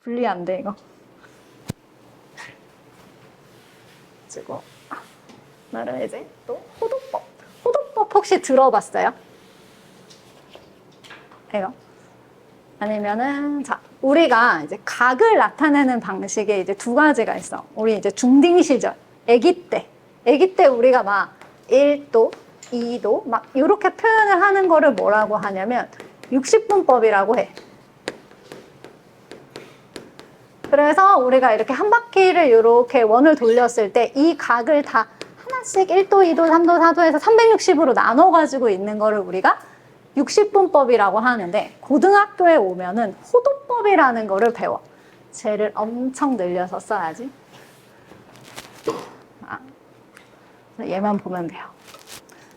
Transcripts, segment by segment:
분리 안 돼, 이거. 그리고 나를 이제 또 호도법. 호도법 혹시 들어봤어요? 이거. 아니면은, 자, 우리가 이제 각을 나타내는 방식에 이제 두 가지가 있어. 우리 이제 중딩 시절, 아기 때. 아기 때 우리가 막 1도, 2도, 막 이렇게 표현을 하는 거를 뭐라고 하냐면 60분법이라고 해. 그래서 우리가 이렇게 한 바퀴를 이렇게 원을 돌렸을 때 이 각을 다 하나씩 1도, 2도, 3도, 4도에서 360으로 나눠가지고 있는 거를 우리가 60분법이라고 하는데 고등학교에 오면은 호도법이라는 거를 배워. 쟤를 엄청 늘려서 써야지. 얘만 보면 돼요.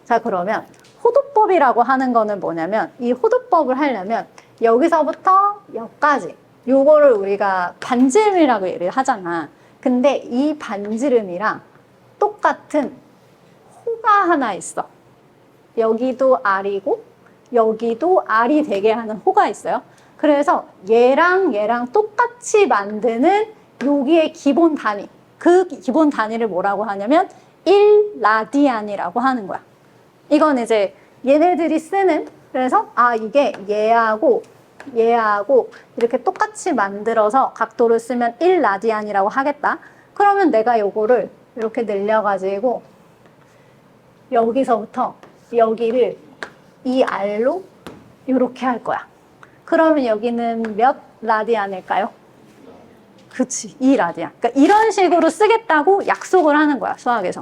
자, 그러면 호도법이라고 하는 거는 뭐냐면 이 호도법을 하려면 여기서부터 여기까지 요거를 우리가 반지름이라고 얘기를 하잖아. 근데 이 반지름이랑 똑같은 호가 하나 있어. 여기도 R이고 여기도 R이 되게 하는 호가 있어요. 그래서 얘랑 얘랑 똑같이 만드는 여기의 기본 단위. 그 기본 단위를 뭐라고 하냐면 1라디안이라고 하는 거야. 이건 이제 얘네들이 쓰는, 그래서 이게 얘하고 이렇게 똑같이 만들어서 각도를 쓰면 1라디안이라고 하겠다. 그러면 내가 요거를 이렇게 늘려가지고 여기서부터 여기를 2R로 이렇게 할 거야. 그러면 여기는 몇 라디안일까요? 그치, 2라디안. 그러니까 이런 식으로 쓰겠다고 약속을 하는 거야, 수학에서.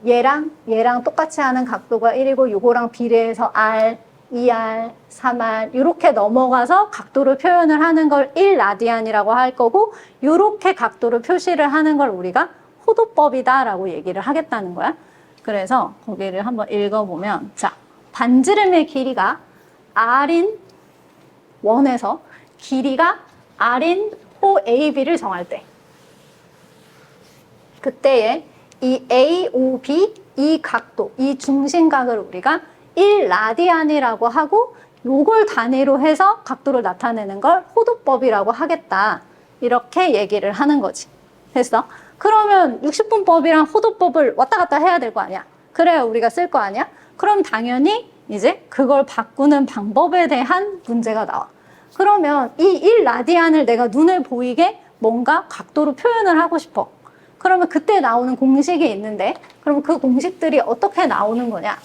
얘랑 똑같이 하는 각도가 1이고 요거랑 비례해서 R, 2R, 3R 이렇게 넘어가서 각도를 표현을 하는 걸 1라디안이라고 할 거고 이렇게 각도를 표시를 하는 걸 우리가 호도법이다라고 얘기를 하겠다는 거야. 그래서 거기를 한번 읽어보면, 자, 반지름의 길이가 R인 원에서 길이가 R인 호 AB를 정할 때 그때에 이 AOB, 이 각도, 이 중심각을 우리가 1라디안이라고 하고 요걸 단위로 해서 각도를 나타내는 걸 호도법이라고 하겠다. 이렇게 얘기를 하는 거지. 됐어? 그러면 60분법이랑 호도법을 왔다 갔다 해야 될 거 아니야? 그래야 우리가 쓸 거 아니야? 그럼 당연히 이제 그걸 바꾸는 방법에 대한 문제가 나와. 그러면 이 1라디안을 내가 눈에 보이게 뭔가 각도로 표현을 하고 싶어. 그러면 그때 나오는 공식이 있는데 그럼 그 공식들이 어떻게 나오는 거냐?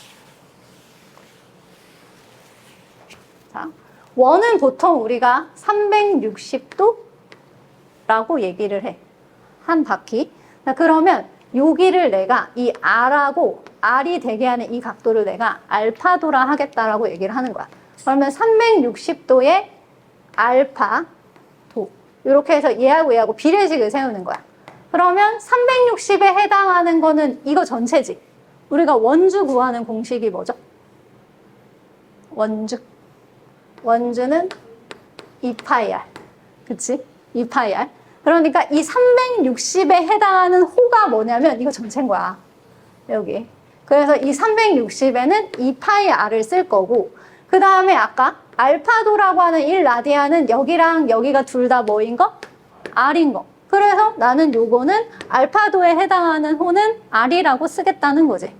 자, 원은 보통 우리가 360도라고 얘기를 해. 한 바퀴. 자, 그러면 여기를 내가 이 R하고 R이 되게 하는 이 각도를 내가 알파도라 하겠다라고 얘기를 하는 거야. 그러면 360도의 알파도. 이렇게 해서 얘하고 비례식을 세우는 거야. 그러면 360에 해당하는 거는 이거 전체지. 우리가 원주 구하는 공식이 뭐죠? 원주는 2파이 R. 그치? 2파이 R. 그러니까 이 360에 해당하는 호가 뭐냐면 이거 전체인 거야. 여기. 그래서 이 360에는 2파이 R을 쓸 거고 그 다음에 아까 알파도라고 하는 1라디안은 여기랑 여기가 둘 다 뭐인 거? R인 거. 그래서 나는 요거는 알파도에 해당하는 호는 R이라고 쓰겠다는 거지.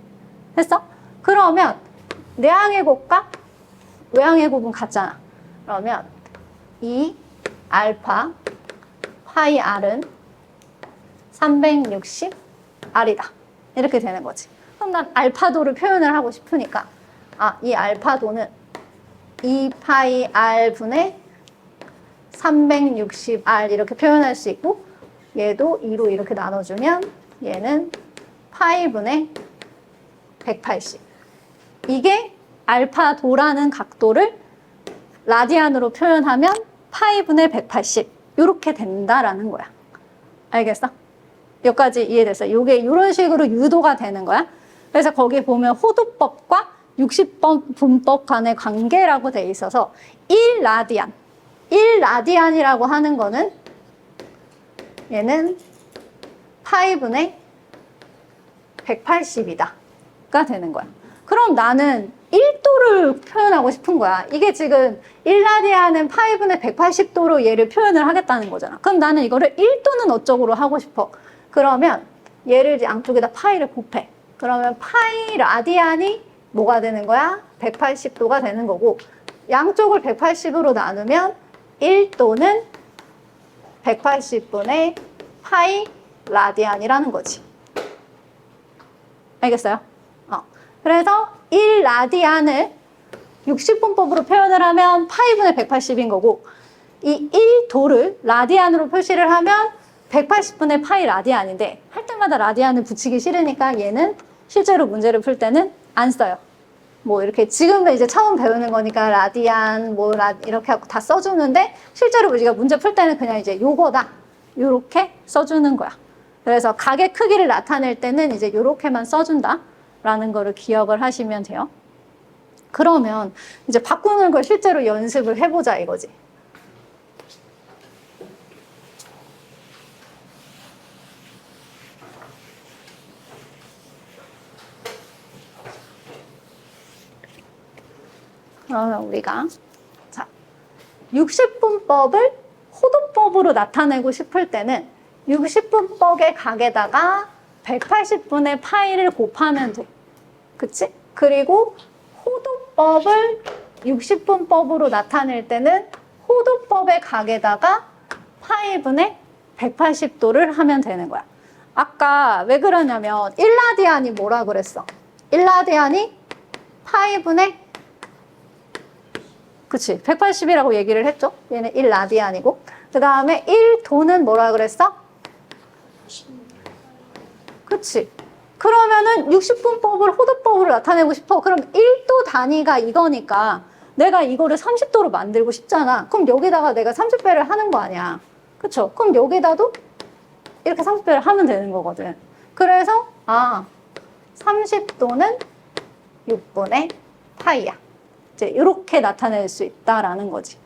됐어? 그러면 내항의 곱과 외항의 곱은 같잖아. 그러면 이 알파 파이 R은 360R이다. 이렇게 되는 거지. 그럼 난 알파도를 표현을 하고 싶으니까 이 알파도는 2파이 R 분의 360R 이렇게 표현할 수 있고 얘도 2로 이렇게 나눠주면 얘는 파이 분의 180. 이게 알파도라는 각도를 라디안으로 표현하면 파이 분의 180 이렇게 된다라는 거야. 알겠어? 여기까지 이해됐어? 이게 이런 식으로 유도가 되는 거야. 그래서 거기 보면 호도법과 60분법 간의 관계라고 돼 있어서 1라디안이라고 하는 거는 얘는 파이 분의 180이다 가 되는 거야. 그럼 나는 1도를 표현하고 싶은 거야. 이게 지금 1라디안은 파이분의 180도로 얘를 표현을 하겠다는 거잖아. 그럼 나는 이거를 1도는 어쩌고로 하고 싶어. 그러면 얘를 양쪽에다 파이를 곱해. 그러면 파이 라디안이 뭐가 되는 거야? 180도가 되는 거고, 양쪽을 180으로 나누면 1도는 180분의 파이 라디안이라는 거지. 알겠어요? 그래서 1라디안을 60분법으로 표현을 하면 파이분의 180인 거고, 이 1도를 라디안으로 표시를 하면 180분의 파이 라디안인데, 할 때마다 라디안을 붙이기 싫으니까 얘는 실제로 문제를 풀 때는 안 써요. 뭐 이렇게 지금은 이제 처음 배우는 거니까 라디안 뭐 이렇게 하고 다 써주는데, 실제로 우리가 문제 풀 때는 그냥 이제 요거다 요렇게 써주는 거야. 그래서 각의 크기를 나타낼 때는 이제 요렇게만 써준다 라는 거를 기억을 하시면 돼요. 그러면 이제 바꾸는 걸 실제로 연습을 해보자 이거지. 그러면 우리가 자 60분법을 호도법으로 나타내고 싶을 때는 60분법의 각에다가 180분의 파이를 곱하면 돼. 그치? 그리고 호도법을 60분법으로 나타낼 때는 호도법의 각에다가 파이분의 180도를 하면 되는 거야. 아까 왜 그러냐면 1라디안이 뭐라 그랬어? 1라디안이 파이분의 그치? 180이라고 얘기를 했죠? 얘는 1라디안이고. 그 다음에 1도는 뭐라 그랬어? 그치? 그러면은 60분법을 호도법으로 나타내고 싶어. 그럼 1도 단위가 이거니까 내가 이거를 30도로 만들고 싶잖아. 그럼 여기다가 내가 30배를 하는 거 아니야. 그쵸? 그럼 여기다도 이렇게 30배를 하면 되는 거거든. 그래서 30도는 6분의 파이야. 이제 이렇게 나타낼 수 있다라는 거지.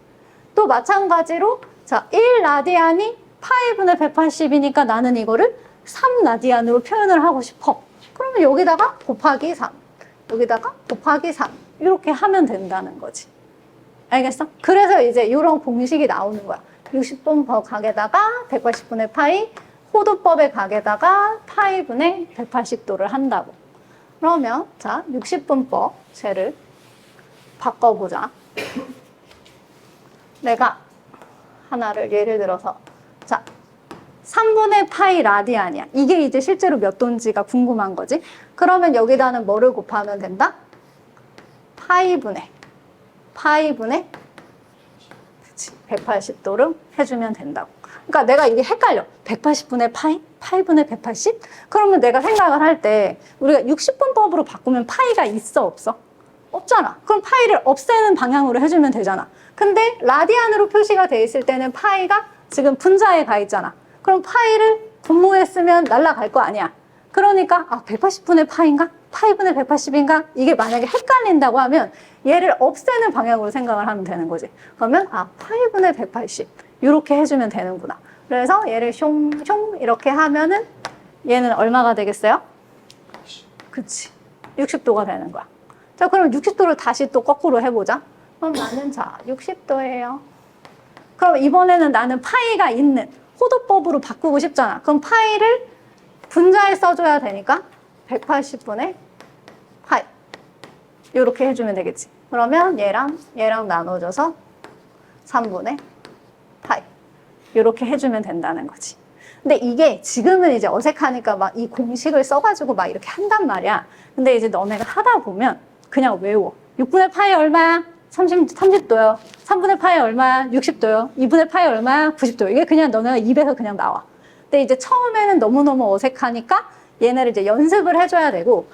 또 마찬가지로 자 1라디안이 파이분의 180이니까 나는 이거를 3라디안으로 표현을 하고 싶어. 그러면 여기다가 곱하기 3, 여기다가 곱하기 3 이렇게 하면 된다는 거지. 알겠어? 그래서 이제 이런 공식이 나오는 거야. 60분법 각에다가 180분의 파이, 호도법의 각에다가 파이분의 180도를 한다고. 그러면 자 60분법 쟤를 바꿔보자. 내가 하나를 예를 들어서 자 3분의 파이 라디안이야. 이게 이제 실제로 몇 도인지가 궁금한 거지. 그러면 여기다는 뭐를 곱하면 된다? 파이분의 180도를 해주면 된다고. 그러니까 내가 이게 헷갈려. 180분의 파이? 파이분의 180? 그러면 내가 생각을 할 때 우리가 60분법으로 바꾸면 파이가 있어 없어? 없잖아. 그럼 파이를 없애는 방향으로 해주면 되잖아. 근데 라디안으로 표시가 돼 있을 때는 파이가 지금 분자에 가 있잖아. 그럼 파이를 분모에 쓰면 날아갈 거 아니야. 그러니까 180분의 파인가? 파이분의 180인가? 이게 만약에 헷갈린다고 하면 얘를 없애는 방향으로 생각을 하면 되는 거지. 그러면 파이분의 180 이렇게 해주면 되는구나. 그래서 얘를 숑숑 이렇게 하면은 얘는 얼마가 되겠어요? 그치. 60도가 되는 거야. 자, 그럼 60도를 다시 또 거꾸로 해보자. 그럼 나는 자 60도예요. 그럼 이번에는 나는 파이가 있는 호도법으로 바꾸고 싶잖아. 그럼 파이를 분자에 써줘야 되니까 180분의 파이 이렇게 해주면 되겠지. 그러면 얘랑 나눠줘서 3분의 파이 이렇게 해주면 된다는 거지. 근데 이게 지금은 이제 어색하니까 막 이 공식을 써가지고 막 이렇게 한단 말이야. 근데 이제 너네가 하다 보면 그냥 외워. 6분의 파이 얼마야? 30도요. 3분의 파이 얼마야? 60도요. 2분의 파이 얼마야? 90도요. 이게 그냥 너네가 입에서 그냥 나와. 근데 이제 처음에는 너무너무 어색하니까 얘네를 이제 연습을 해줘야 되고,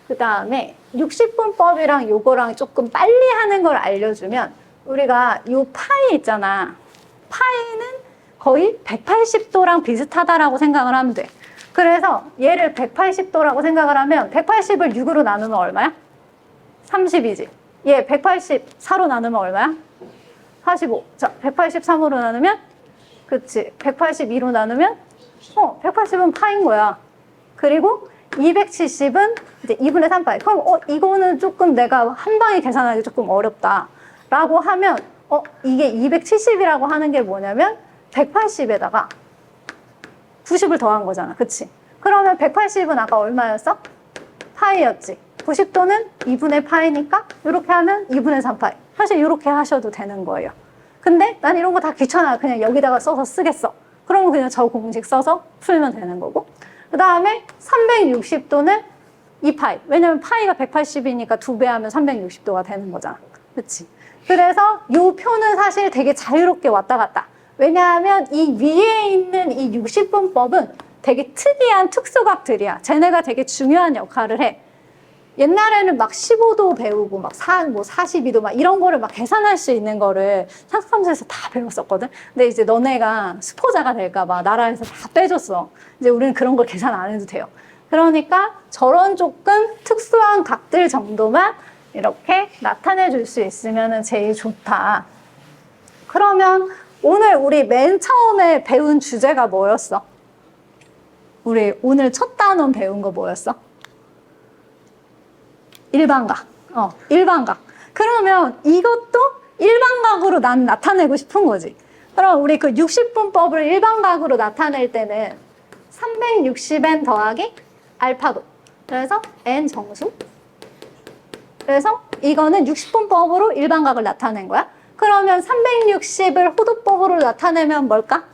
그 다음에 60분법이랑 요거랑 조금 빨리 하는 걸 알려주면 우리가 요 파이 있잖아. 파이는 거의 180도랑 비슷하다라고 생각을 하면 돼. 그래서 얘를 180도라고 생각을 하면 180을 6으로 나누면 얼마야? 30이지. 얘 184로 나누면 얼마야? 45. 자, 183으로 나누면? 그치. 182로 나누면? 180은 파인 거야. 그리고 270은 이제 2분의 3파이. 그럼 이거는 조금 내가 한 방에 계산하기 조금 어렵다라고 하면 이게 270이라고 하는 게 뭐냐면 180에다가 90을 더한 거잖아. 그치? 그러면 180은 아까 얼마였어? 파이였지. 90도는 2분의 파이니까 이렇게 하면 2분의 3파이. 사실 이렇게 하셔도 되는 거예요. 근데 난 이런 거 다 귀찮아. 그냥 여기다가 써서 쓰겠어. 그러면 그냥 저 공식 써서 풀면 되는 거고. 그 다음에 360도는 2파이. 왜냐면 파이가 180이니까 2배 하면 360도가 되는 거잖아. 그치? 그래서 이 표는 사실 되게 자유롭게 왔다 갔다. 왜냐하면 이 위에 있는 이 60분법은 되게 특이한 특수각들이야. 쟤네가 되게 중요한 역할을 해. 옛날에는 막 15도 배우고 막 42도 막 이런 거를 막 계산할 수 있는 거를 상수함수에서 다 배웠었거든. 근데 이제 너네가 수포자가 될까 봐 나라에서 다 빼줬어. 이제 우리는 그런 걸 계산 안 해도 돼요. 그러니까 저런 조금 특수한 각들 정도만 이렇게 나타내 줄 수 있으면 제일 좋다. 그러면 오늘 우리 맨 처음에 배운 주제가 뭐였어? 우리 오늘 첫 단원 배운 거 뭐였어? 일반각. 일반각. 그러면 이것도 일반각으로 난 나타내고 싶은 거지. 그럼 우리 그 60분법을 일반각으로 나타낼 때는 360n 더하기 알파도. 그래서 n 정수. 그래서 이거는 60분법으로 일반각을 나타낸 거야. 그러면 360을 호도법으로 나타내면 뭘까?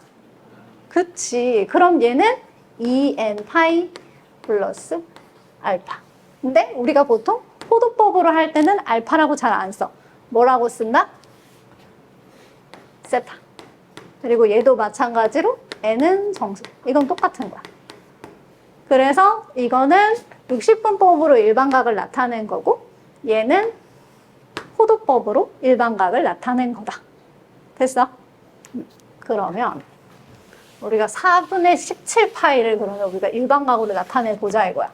그치. 그럼 얘는 2n 파이 플러스 알파. 근데 우리가 보통 호도법으로 할 때는 알파라고 잘 안 써. 뭐라고 쓴다? 세타. 그리고 얘도 마찬가지로 n은 정수. 이건 똑같은 거야. 그래서 이거는 60분법으로 일반각을 나타낸 거고 얘는 호도법으로 일반각을 나타낸 거다. 됐어? 그러면 우리가 4분의 17파이를 그러면 우리가 일반각으로 나타내 보자 이거야.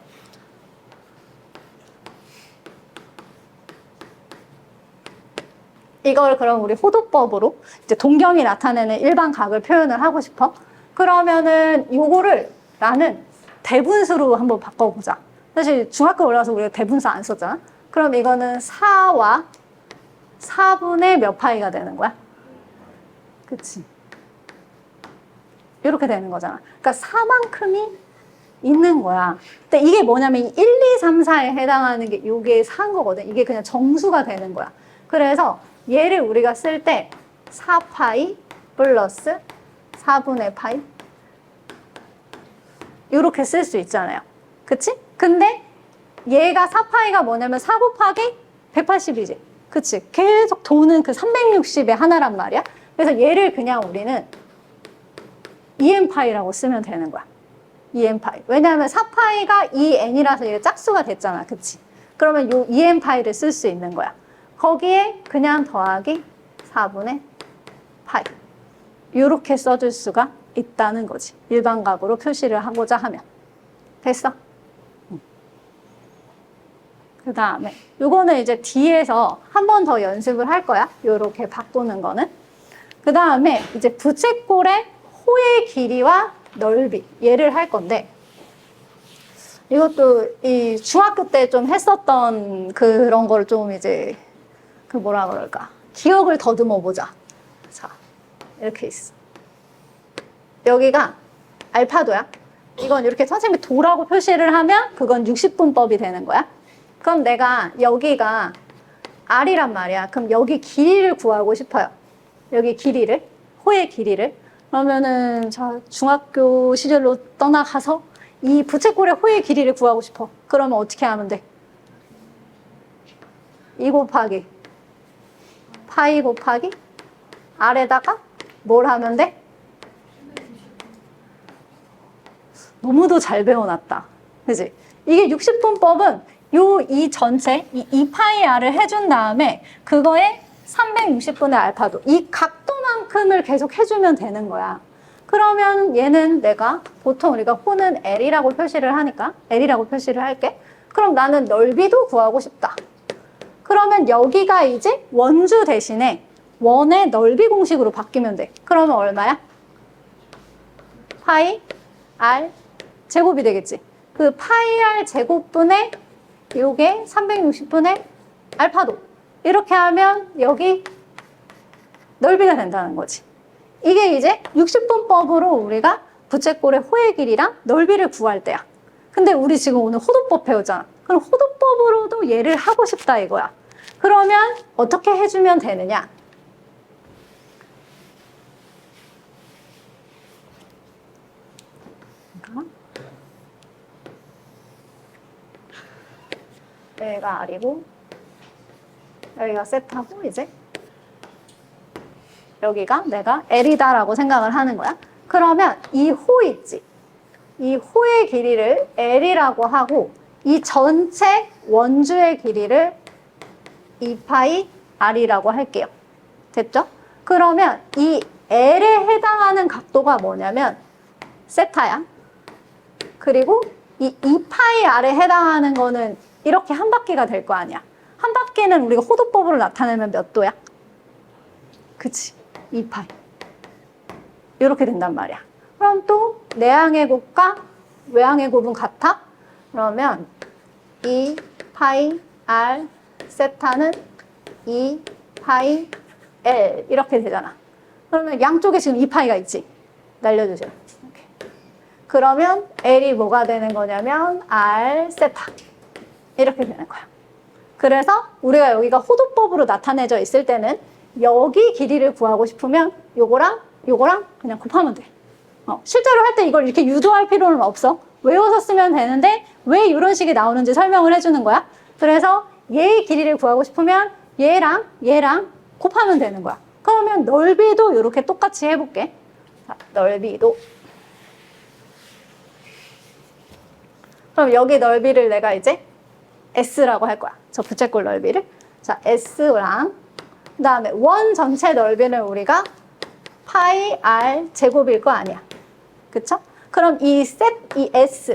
이걸 그럼 우리 호도법으로 이제 동경이 나타내는 일반각을 표현을 하고 싶어. 그러면은 요거를 나는 대분수로 한번 바꿔보자. 사실 중학교 올라와서 우리가 대분수 안 썼잖아. 그럼 이거는 4와 4분의 몇 파이가 되는 거야? 그치? 이렇게 되는 거잖아. 그러니까 4만큼이 있는 거야. 근데 이게 뭐냐면 1, 2, 3, 4에 해당하는 게 이게 4인 거거든. 이게 그냥 정수가 되는 거야. 그래서 얘를 우리가 쓸 때 4파이 플러스 4분의 파이 이렇게 쓸 수 있잖아요. 그치? 근데 얘가 4파이가 뭐냐면 4 곱하기 180이지. 그치? 계속 도는 그 360의 하나란 말이야. 그래서 얘를 그냥 우리는 2n파이라고 쓰면 되는 거야. 2n파이. 왜냐하면 4파이가 2n이라서 얘가 짝수가 됐잖아. 그치? 그러면 요 2n파이를 쓸 수 있는 거야. 거기에 그냥 더하기 4분의 파이. 이렇게 써줄 수가 있다는 거지. 일반각으로 표시를 하고자 하면. 됐어? 그 다음에 요거는 이제 뒤에서 한 번 더 연습을 할 거야. 요렇게 바꾸는 거는. 그 다음에 이제 부채꼴의 호의 길이와 넓이 얘를 할 건데 이것도 이 중학교 때 좀 했었던 그런 걸 좀 이제 그 뭐라 그럴까 기억을 더듬어 보자. 자, 이렇게 있어. 여기가 알파도야. 이건 이렇게 선생님이 도라고 표시를 하면 그건 60분법이 되는 거야. 그럼 내가 여기가 R이란 말이야. 그럼 여기 길이를 구하고 싶어요. 여기 길이를, 호의 길이를. 그러면은 자 중학교 시절로 떠나가서 이 부채꼴의 호의 길이를 구하고 싶어. 그러면 어떻게 하면 돼? 2 곱하기 파이 곱하기 R에다가 뭘 하면 돼? 너무도 잘 배워놨다. 그지? 이게 60분법은 이 전체, 이 2파이 R을 해준 다음에 그거에 360분의 알파도, 이 각도만큼을 계속 해주면 되는 거야. 그러면 얘는 내가, 보통 우리가 호는 L이라고 표시를 하니까, L이라고 표시를 할게. 그럼 나는 넓이도 구하고 싶다. 그러면 여기가 이제 원주 대신에 원의 넓이 공식으로 바뀌면 돼. 그러면 얼마야? 파이 R 제곱이 되겠지. 그 파이 r 제곱분의 요게 360분의 알파도. 이렇게 하면 여기 넓이가 된다는 거지. 이게 이제 60분법으로 우리가 부채꼴의 호의 길이랑 넓이를 구할 때야. 근데 우리 지금 오늘 호도법 배우잖아. 그럼 호도법으로도 얘를 하고 싶다 이거야. 그러면 어떻게 해주면 되느냐? 여기가 R이고 여기가 세타고 이제 여기가 내가 L이다라고 생각을 하는 거야. 그러면 이 호 있지? 이 호의 길이를 L이라고 하고 이 전체 원주의 길이를 2파이 R이라고 할게요. 됐죠? 그러면 이 L에 해당하는 각도가 뭐냐면 세타야. 그리고 이 2파이 R에 해당하는 거는 이렇게 한 바퀴가 될 거 아니야. 한 바퀴는 우리가 호도법으로 나타내면 몇 도야? 그치? 2파이. 이렇게 된단 말이야. 그럼 또 내항의 곱과 외항의 곱은 같아? 그러면 2파이 R 세타는 2파이 L 이렇게 되잖아. 그러면 양쪽에 지금 2파이가 있지? 날려주세요. 이렇게. 그러면 L이 뭐가 되는 거냐면 R 세타 이렇게 되는 거야. 그래서 우리가 여기가 호도법으로 나타내져 있을 때는 여기 길이를 구하고 싶으면 요거랑 요거랑 그냥 곱하면 돼. 실제로 할 때 이걸 이렇게 유도할 필요는 없어. 외워서 쓰면 되는데 왜 이런 식이 나오는지 설명을 해주는 거야. 그래서 얘의 길이를 구하고 싶으면 얘랑 얘랑 곱하면 되는 거야. 그러면 넓이도 이렇게 똑같이 해볼게. 자, 넓이도. 그럼 여기 넓이를 내가 이제 S라고 할 거야. 저 부채꼴 넓이를. 자, S랑 그 다음에 원 전체 넓이는 우리가 파이 R 제곱일 거 아니야. 그쵸? 그럼 이 S에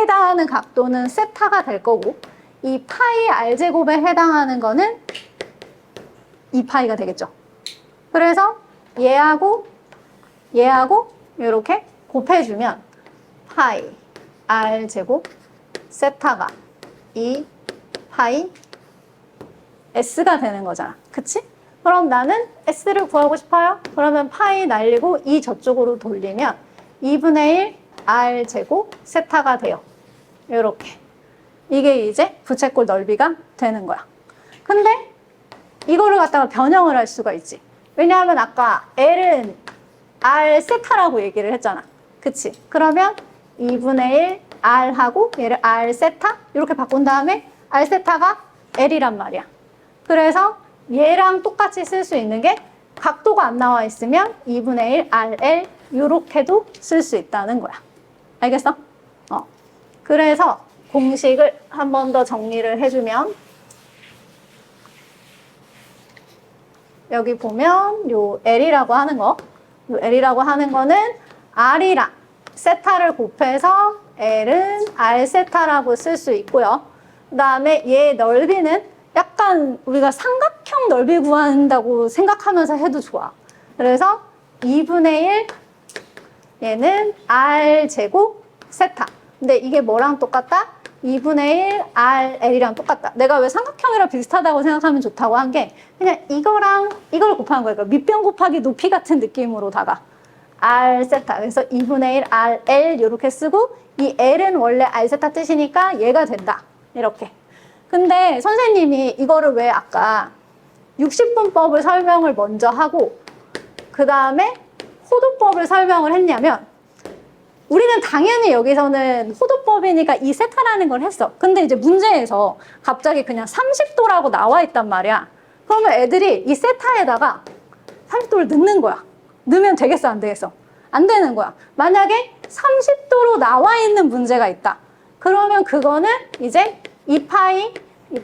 해당하는 각도는 세타가 될 거고 이 파이 R 제곱에 해당하는 거는 2파이가 되겠죠. 그래서 얘하고 이렇게 곱해주면 파이 R 제곱 세타가 2파이 S가 되는 거잖아. 그치? 그럼 나는 S를 구하고 싶어요. 그러면 파이 날리고 이 저쪽으로 돌리면 2분의 1 R 제곱 세타가 돼요. 이렇게. 이게 이제 부채꼴 넓이가 되는 거야. 근데 이거를 갖다가 변형을 할 수가 있지. 왜냐하면 아까 L은 R 세타라고 얘기를 했잖아. 그치? 그러면 2분의 1 R하고 얘를 R 세타 이렇게 바꾼 다음에 R 세타가 L이란 말이야. 그래서 얘랑 똑같이 쓸 수 있는 게 각도가 안 나와 있으면 2분의 1 RL 이렇게도 쓸 수 있다는 거야. 알겠어? 그래서 공식을 한 번 더 정리를 해주면 여기 보면 요 L이라고 하는 거, 요 L이라고 하는 거는 R이랑 세타를 곱해서 L은 R 세타라고 쓸 수 있고요. 그 다음에 얘 넓이는 약간 우리가 삼각형 넓이 구한다고 생각하면서 해도 좋아. 그래서 2분의 1 얘는 R 제곱 세타. 근데 이게 뭐랑 똑같다? 2분의 1 RL이랑 똑같다. 내가 왜 삼각형이랑 비슷하다고 생각하면 좋다고 한 게 그냥 이거랑 이걸 곱한 거야. 그러니까 밑변 곱하기 높이 같은 느낌으로다가 R 세타. 그래서 2분의 1 RL 이렇게 쓰고 이 L은 원래 R 세타 뜻이니까 얘가 된다. 이렇게. 근데 선생님이 이거를 왜 아까 60분법을 설명을 먼저 하고 그 다음에 호도법을 설명을 했냐면 우리는 당연히 여기서는 호도법이니까 이 세타라는 걸 했어. 근데 이제 문제에서 갑자기 그냥 30도라고 나와 있단 말이야. 그러면 애들이 이 세타에다가 30도를 넣는 거야. 넣으면 되겠어, 안 되겠어? 안 되는 거야. 만약에 30도로 나와 있는 문제가 있다. 그러면 그거는 이제 2파이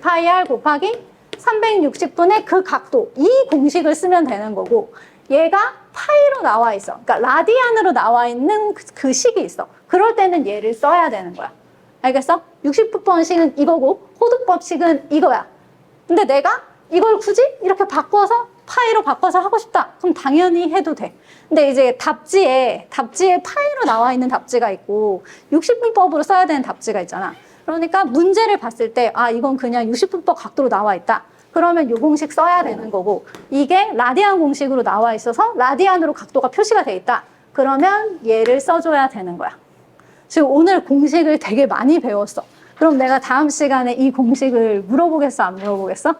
R 곱하기 360분의 그 각도, 이 공식을 쓰면 되는 거고 얘가 파이로 나와 있어. 그러니까 라디안으로 나와 있는 그 식이 있어. 그럴 때는 얘를 써야 되는 거야. 알겠어? 60분식은 이거고 호두법식은 이거야. 근데 내가 이걸 굳이 이렇게 바꿔서 파이로 바꿔서 하고 싶다. 그럼 당연히 해도 돼. 근데 이제 답지에 파이로 나와 있는 답지가 있고 60분법으로 써야 되는 답지가 있잖아. 그러니까 문제를 봤을 때 이건 그냥 60분법 각도로 나와 있다. 그러면 이 공식 써야 되는 거고 이게 라디안 공식으로 나와 있어서 라디안으로 각도가 표시가 돼 있다. 그러면 얘를 써줘야 되는 거야. 지금 오늘 공식을 되게 많이 배웠어. 그럼 내가 다음 시간에 이 공식을 물어보겠어? 안 물어보겠어?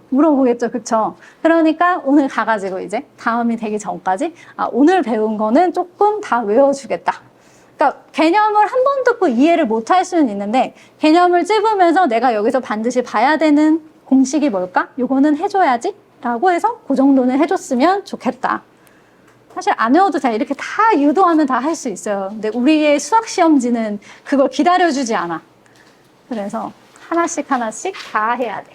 물어보겠죠, 그쵸? 그러니까 오늘 가가지고 이제 다음이 되기 전까지 오늘 배운 거는 조금 다 외워주겠다. 그러니까 개념을 한 번 듣고 이해를 못 할 수는 있는데 개념을 찝으면서 내가 여기서 반드시 봐야 되는 공식이 뭘까? 요거는 해줘야지 라고 해서 그 정도는 해줬으면 좋겠다. 사실 안 외워도 돼. 이렇게 다 유도하면 다 할 수 있어요. 근데 우리의 수학 시험지는 그걸 기다려주지 않아. 그래서 하나씩 다 해야 돼.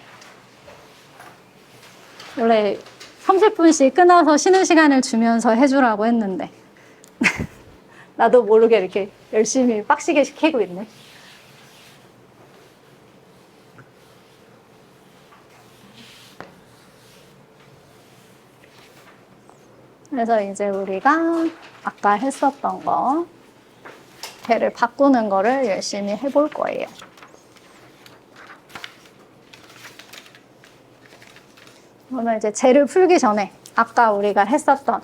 원래 30분씩 끊어서 쉬는 시간을 주면서 해주라고 했는데 나도 모르게 이렇게 열심히 빡시게 시키고 있네. 그래서 이제 우리가 아까 했었던 거 걔를 바꾸는 거를 열심히 해볼 거예요. 그러면 이제 쟤를 풀기 전에 아까 우리가 했었던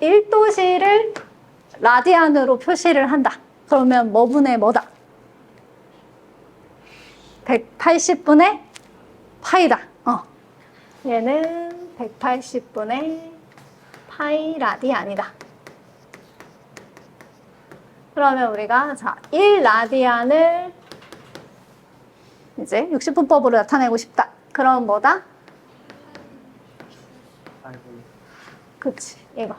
1도시를 라디안으로 표시를 한다. 그러면 뭐분의 뭐다? 180분의 파이다. 얘는 180분의 파이 라디안이다. 그러면 우리가 1라디안을 이제 60분법으로 나타내고 싶다. 그럼 뭐다? 그치, 이거.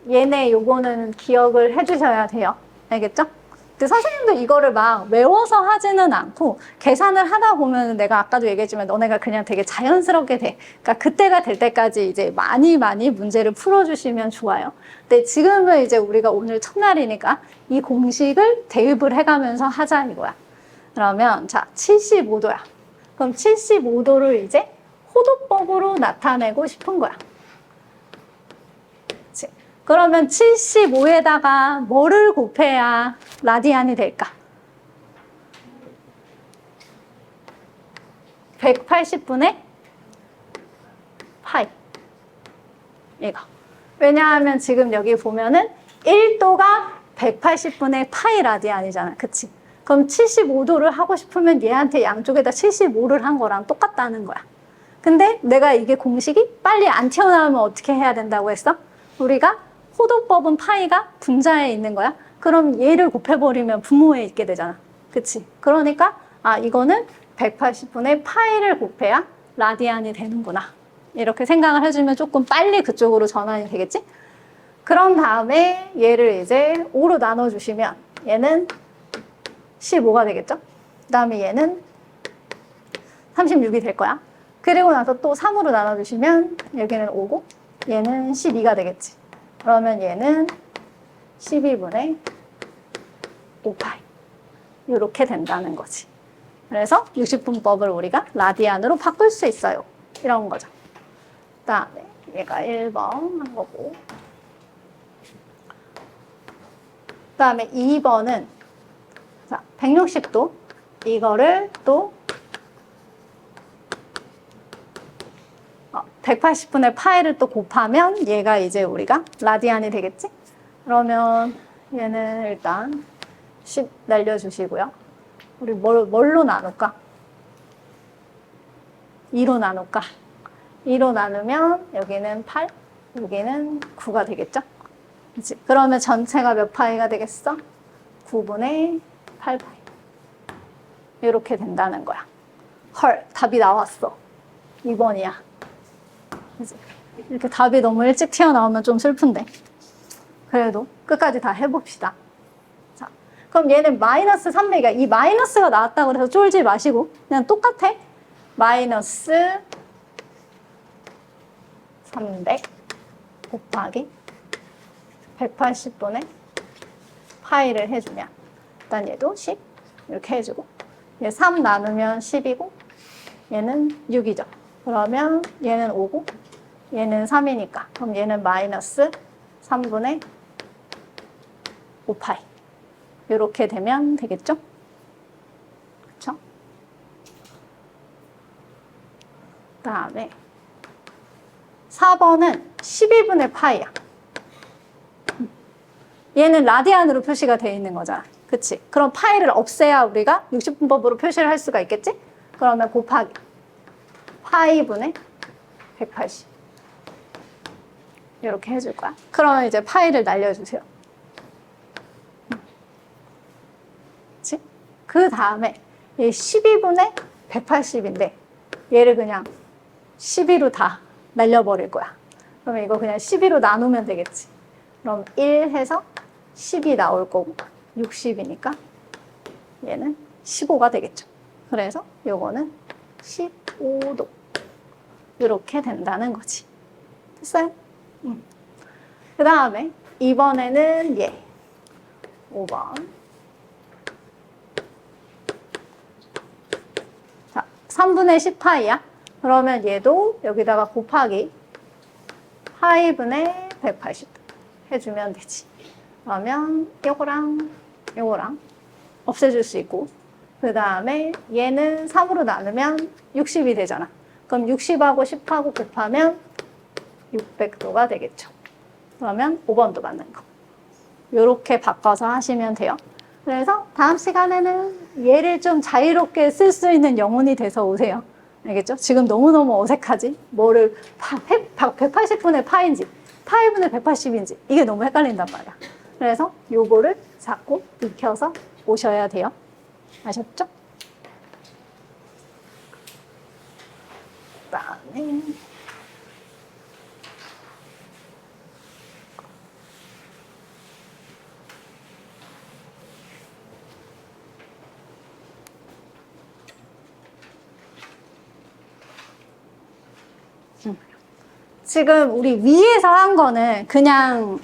얘네 요거는 기억을 해주셔야 돼요. 알겠죠? 근데 선생님도 이거를 막 외워서 하지는 않고 계산을 하다 보면 내가 아까도 얘기했지만 너네가 그냥 되게 자연스럽게 돼. 그러니까 그때가 될 때까지 이제 많이 문제를 풀어주시면 좋아요. 근데 지금은 이제 우리가 오늘 첫날이니까 이 공식을 대입을 해가면서 하자 이거야. 그러면 75도야. 그럼 75도를 이제 호도법으로 나타내고 싶은 거야. 그치? 그러면 75에다가 뭐를 곱해야 라디안이 될까? 180분의 파이. 이거. 왜냐하면 지금 여기 보면은 1도가 180분의 파이 라디안이잖아. 그치? 그럼 75도를 하고 싶으면 얘한테 양쪽에다 75를 한 거랑 똑같다는 거야. 근데 내가 이게 공식이 빨리 안 튀어나오면 어떻게 해야 된다고 했어? 우리가 호도법은 파이가 분자에 있는 거야. 그럼 얘를 곱해버리면 분모에 있게 되잖아. 그치? 그러니까 이거는 180분의 파이를 곱해야 라디안이 되는구나. 이렇게 생각을 해주면 조금 빨리 그쪽으로 전환이 되겠지? 그런 다음에 얘를 이제 5로 나눠주시면 얘는 15가 되겠죠? 그 다음에 얘는 36이 될 거야. 그리고 나서 또 3으로 나눠주시면 여기는 5고 얘는 12가 되겠지. 그러면 얘는 12분의 5파이. 이렇게 된다는 거지. 그래서 60분법을 우리가 라디안으로 바꿀 수 있어요. 이런 거죠. 그 다음에 얘가 1번 한 거고 그 다음에 2번은 160도 이거를 또 180분의 파이를 또 곱하면 얘가 이제 우리가 라디안이 되겠지? 그러면 얘는 일단 10 날려주시고요. 우리 뭘로 나눌까? 2로 나눌까? 2로 나누면 여기는 8, 여기는 9가 되겠죠? 그치? 그러면 전체가 몇 파이가 되겠어? 9분의 8파이. 이렇게 된다는 거야. 헐, 답이 나왔어. 2번이야. 그치? 이렇게 답이 너무 일찍 튀어나오면 좀 슬픈데. 그래도 끝까지 다 해봅시다. 자, 그럼 얘는 마이너스 300이야. 이 마이너스가 나왔다고 해서 쫄지 마시고 그냥 똑같아. 마이너스 300 곱하기 180분의 파이를 해주면 일단 얘도 10 이렇게 해주고 얘 3 나누면 10이고 얘는 6이죠. 그러면 얘는 5고 얘는 3이니까 그럼 얘는 마이너스 3분의 5파이 이렇게 되면 되겠죠? 그렇죠? 그다음에 4번은 12분의 파이야. 얘는 라디안으로 표시가 되어 있는 거잖아. 그치? 그럼 파이를 없애야 우리가 60분법으로 표시를 할 수가 있겠지? 그러면 곱하기 파이분의 180 이렇게 해줄 거야. 그러면 이제 파이를 날려주세요. 그치? 그 다음에 얘 12분의 180인데 얘를 그냥 12로 다 날려버릴 거야. 그러면 이거 그냥 12로 나누면 되겠지. 그럼 1 해서 10이 나올 거고 60이니까 얘는 15가 되겠죠. 그래서 요거는 15도 이렇게 된다는 거지. 됐어요? 그 다음에 이번에는 얘 5번. 자, 3분의 10파이야. 그러면 얘도 여기다가 곱하기 파이분의 180 해주면 되지. 그러면 요거랑 요거랑 없애줄 수 있고 그 다음에 얘는 3으로 나누면 60이 되잖아. 그럼 60하고 10하고 곱하면 600도가 되겠죠. 그러면 5번도 맞는 거. 요렇게 바꿔서 하시면 돼요. 그래서 다음 시간에는 얘를 좀 자유롭게 쓸 수 있는 영혼이 돼서 오세요. 알겠죠? 지금 너무너무 어색하지? 뭐를 180분의 파인지 파이분의 180인지 이게 너무 헷갈린단 말이야. 그래서 요거를 자꾸 익혀서 오셔야 돼요. 아셨죠? 그다음에 지금 우리 위에서 한 거는 그냥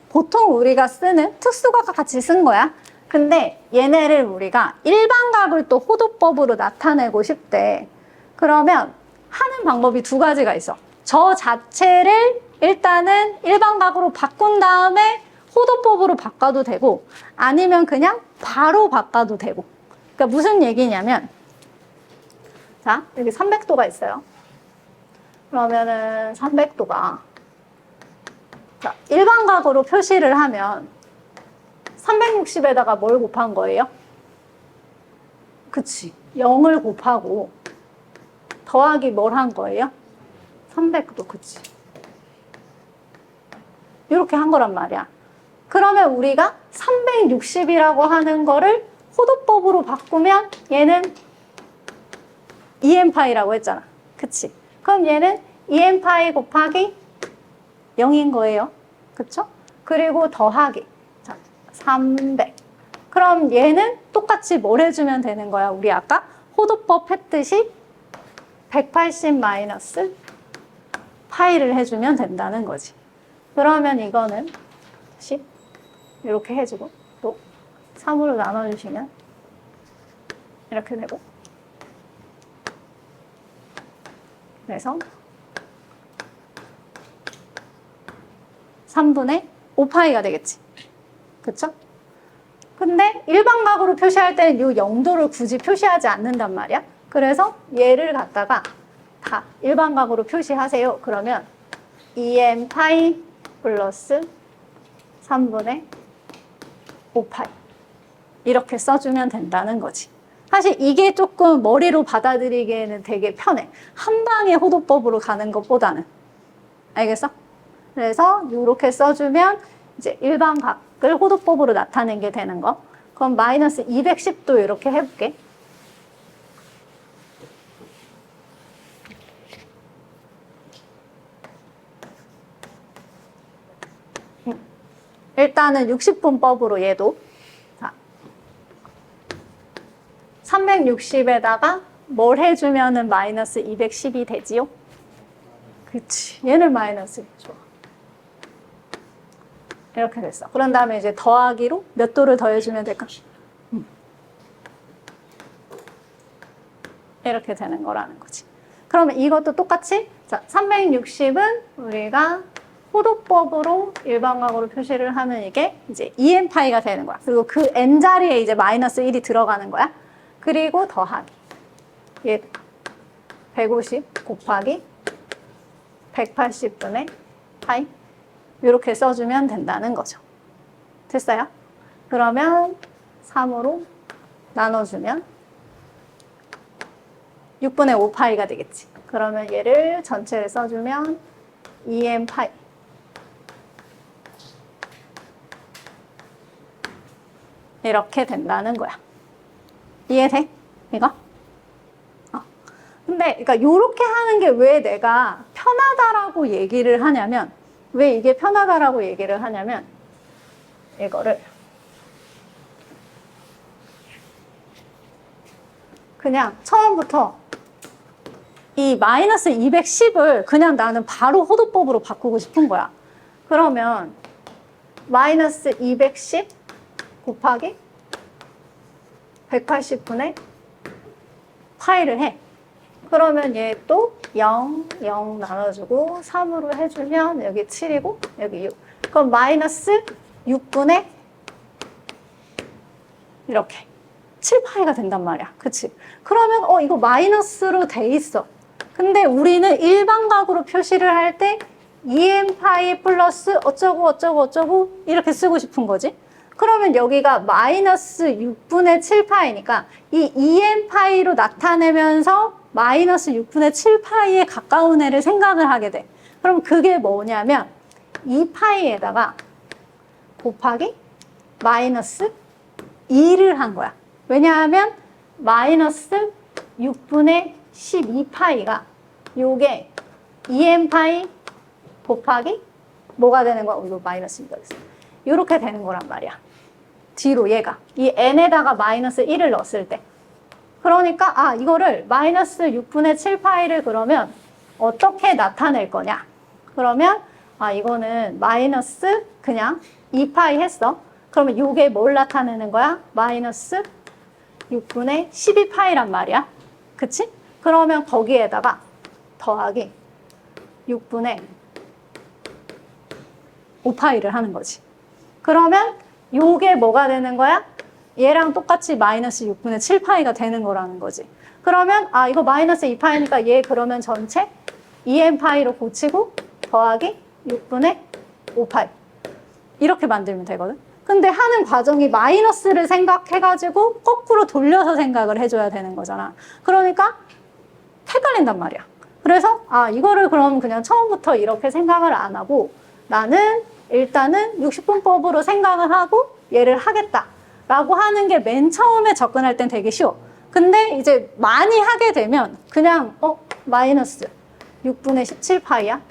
보통 우리가 쓰는 특수각과 같이 쓴 거야. 근데 얘네를 우리가 일반각을 또 호도법으로 나타내고 싶대. 그러면 하는 방법이 두 가지가 있어. 저 자체를 일단은 일반각으로 바꾼 다음에 호도법으로 바꿔도 되고 아니면 그냥 바로 바꿔도 되고. 그러니까 무슨 얘기냐면 자, 여기 300도가 있어요. 그러면은 300도가 자, 일반각으로 표시를 하면 360에다가 뭘 곱한 거예요? 그치. 0을 곱하고 더하기 뭘 한 거예요? 300도, 그치. 이렇게 한 거란 말이야. 그러면 우리가 360이라고 하는 거를 호도법으로 바꾸면 얘는 EM파이라고 했잖아. 그치. 그럼 얘는 EM파이 곱하기 0인 거예요. 그쵸? 그리고 더하기 300. 그럼 얘는 똑같이 뭘 해주면 되는 거야? 우리 아까 호도법 했듯이 180 마이너스 파이를 해주면 된다는 거지. 그러면 이거는 10 이렇게 해주고 또 3으로 나눠주시면 이렇게 되고 그래서 3분의 5파이가 되겠지. 그쵸? 근데 일반각으로 표시할 때는 이 0도를 굳이 표시하지 않는단 말이야. 그래서 얘를 갖다가 다 일반각으로 표시하세요. 그러면 2n 파이 플러스 3분의 5파이 이렇게 써주면 된다는 거지. 사실 이게 조금 머리로 받아들이기에는 되게 편해. 한 방에 호도법으로 가는 것보다는. 알겠어? 그래서 이렇게 써주면 이제 일반각을 호도법으로 나타낸 게 되는 거. 그럼 마이너스 210도 이렇게 해볼게. 일단은 60분법으로 얘도 자, 360에다가 뭘 해주면은 마이너스 210이 되지요? 그치. 얘는 마이너스 좋아. 이렇게 됐어. 그런 다음에 이제 더하기로 몇 도를 더해주면 될까? 이렇게 되는 거라는 거지. 그러면 이것도 똑같이 자 360은 우리가 호도법으로 일반각으로 표시를 하면 이게 이제 2n파이가 되는 거야. 그리고 그 n 자리에 이제 마이너스 1이 들어가는 거야. 그리고 더하기 얘 150 곱하기 180분의 파이 이렇게 써주면 된다는 거죠. 됐어요? 그러면 3으로 나눠주면 6분의 5파이가 되겠지. 그러면 얘를 전체를 써주면 2n파이 이렇게 된다는 거야. 이해돼? 이거? 근데 그러니까 요렇게 하는 게 왜 내가 편하다라고 얘기를 하냐면 왜 이게 편하다라고 얘기를 하냐면 이거를 그냥 처음부터 이 마이너스 210을 그냥 나는 바로 호도법으로 바꾸고 싶은 거야. 그러면 마이너스 210 곱하기 180분의 파이를 해. 그러면 얘 또 0, 0 나눠주고 3으로 해주면 여기 7이고 여기 6. 그럼 마이너스 6분의 이렇게 7파이가 된단 말이야. 그치? 그러면 이거 마이너스로 돼 있어. 근데 우리는 일반각으로 표시를 할 때 2n파이 플러스 어쩌고 어쩌고 어쩌고 이렇게 쓰고 싶은 거지. 그러면 여기가 마이너스 6분의 7파이니까 이 2n파이로 나타내면서 마이너스 6분의 7파이에 가까운 애를 생각을 하게 돼. 그럼 그게 뭐냐면 2파이에다가 곱하기 마이너스 2를 한 거야. 왜냐하면 마이너스 6분의 12파이가 요게 2n파이 곱하기 뭐가 되는 거야? 이거 마이너스 2가 됐어. 이렇게 되는 거란 말이야. 뒤로 얘가 이 n에다가 마이너스 1을 넣었을 때 그러니까 이거를 마이너스 6분의 7파이를 그러면 어떻게 나타낼 거냐? 그러면 이거는 마이너스 그냥 2파이 했어. 그러면 이게 뭘 나타내는 거야? 마이너스 6분의 12파이란 말이야. 그치? 그러면 거기에다가 더하기 6분의 5파이를 하는 거지. 그러면 요게 뭐가 되는 거야? 얘랑 똑같이 마이너스 6분의 7파이가 되는 거라는 거지. 그러면 이거 마이너스 2파이니까 얘 그러면 전체 2n파이로 고치고 더하기 6분의 5파이 이렇게 만들면 되거든. 근데 하는 과정이 마이너스를 생각해가지고 거꾸로 돌려서 생각을 해줘야 되는 거잖아. 그러니까 헷갈린단 말이야. 그래서 이거를 그럼 그냥 처음부터 이렇게 생각을 안 하고 나는 일단은 60분법으로 생각을 하고 얘를 하겠다라고 하는 게 맨 처음에 접근할 땐 되게 쉬워. 근데 이제 많이 하게 되면 그냥 마이너스 6분의 17파이야?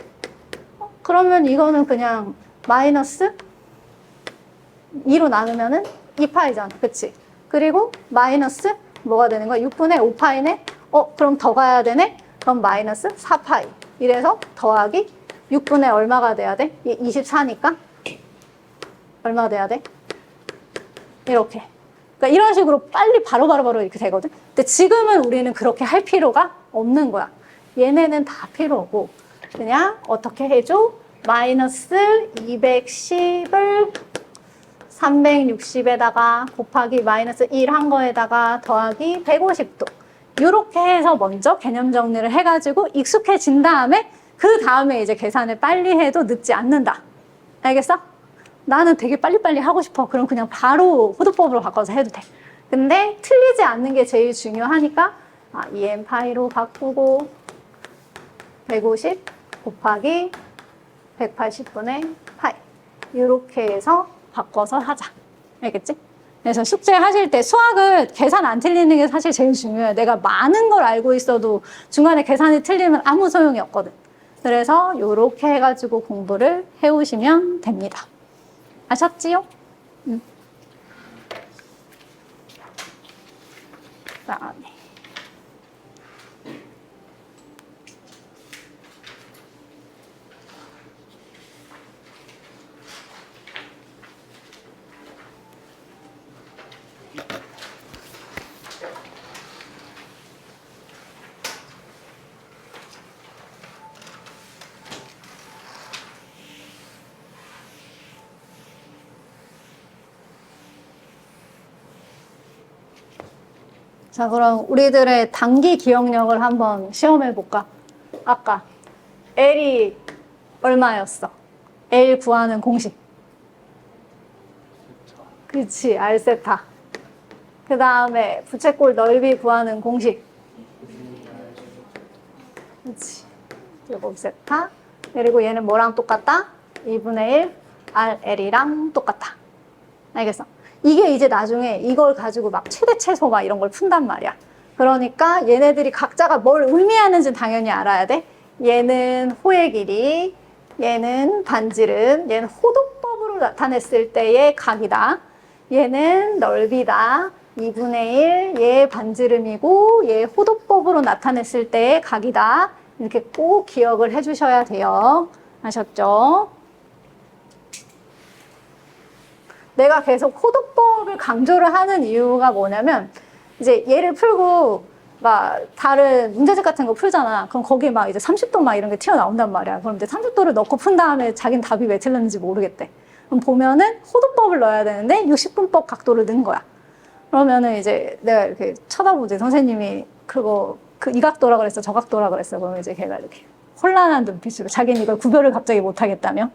그러면 이거는 그냥 마이너스 2로 나누면은 2파이잖아. 그치? 그리고 마이너스 뭐가 되는 거야? 6분의 5파이네? 그럼 더 가야 되네? 그럼 마이너스 4파이. 이래서 더하기 6분의 얼마가 돼야 돼? 24니까? 얼마가 돼야 돼? 이렇게. 그러니까 이런 식으로 빨리 바로 이렇게 되거든. 근데 지금은 우리는 그렇게 할 필요가 없는 거야. 얘네는 다 필요 없고 그냥 어떻게 해줘? 마이너스 210을 360에다가 곱하기 마이너스 1 한 거에다가 더하기 150도. 이렇게 해서 먼저 개념 정리를 해가지고 익숙해진 다음에 그 다음에 이제 계산을 빨리 해도 늦지 않는다. 알겠어? 나는 되게 빨리빨리 하고 싶어. 그럼 그냥 바로 호도법으로 바꿔서 해도 돼. 근데 틀리지 않는 게 제일 중요하니까 2n파이로 바꾸고 150 곱하기 180분의 파이 이렇게 해서 바꿔서 하자. 알겠지? 그래서 숙제 하실 때 수학을 계산 안 틀리는 게 사실 제일 중요해요. 내가 많은 걸 알고 있어도 중간에 계산이 틀리면 아무 소용이 없거든. 그래서 이렇게 해가지고 공부를 해오시면 됩니다. 아셨지요? 그다음에 자, 그럼 우리들의 단기 기억력을 한번 시험해 볼까? 아까 L이 얼마였어? L 구하는 공식. 그치, R세타. 그 다음에 부채꼴 넓이 구하는 공식. 그치. 제곱 세타. 그리고 얘는 뭐랑 똑같다? 2분의 1 RL이랑 똑같다. 알겠어? 이게 이제 나중에 이걸 가지고 막 최대 최소 막 이런 걸 푼단 말이야. 그러니까 얘네들이 각자가 뭘 의미하는지 당연히 알아야 돼. 얘는 호의 길이, 얘는 반지름, 얘는 호도법으로 나타냈을 때의 각이다. 얘는 넓이다. 2분의 1, 얘 반지름이고 얘 호도법으로 나타냈을 때의 각이다. 이렇게 꼭 기억을 해주셔야 돼요. 아셨죠? 내가 계속 호도법을 강조를 하는 이유가 뭐냐면 이제 얘를 풀고 막 다른 문제집 같은 거 풀잖아. 그럼 거기에 막 이제 30도 막 이런 게 튀어나온단 말이야. 그럼 이제 30도를 넣고 푼 다음에 자기는 답이 왜 틀렸는지 모르겠대. 그럼 보면은 호도법을 넣어야 되는데 60분법 각도를 넣은 거야. 그러면은 이제 내가 이렇게 쳐다보지. 선생님이 이 각도라 그랬어, 저 각도라 그랬어. 그러면 이제 걔가 이렇게 혼란한 눈빛으로 자기는 이걸 구별을 갑자기 못 하겠다며.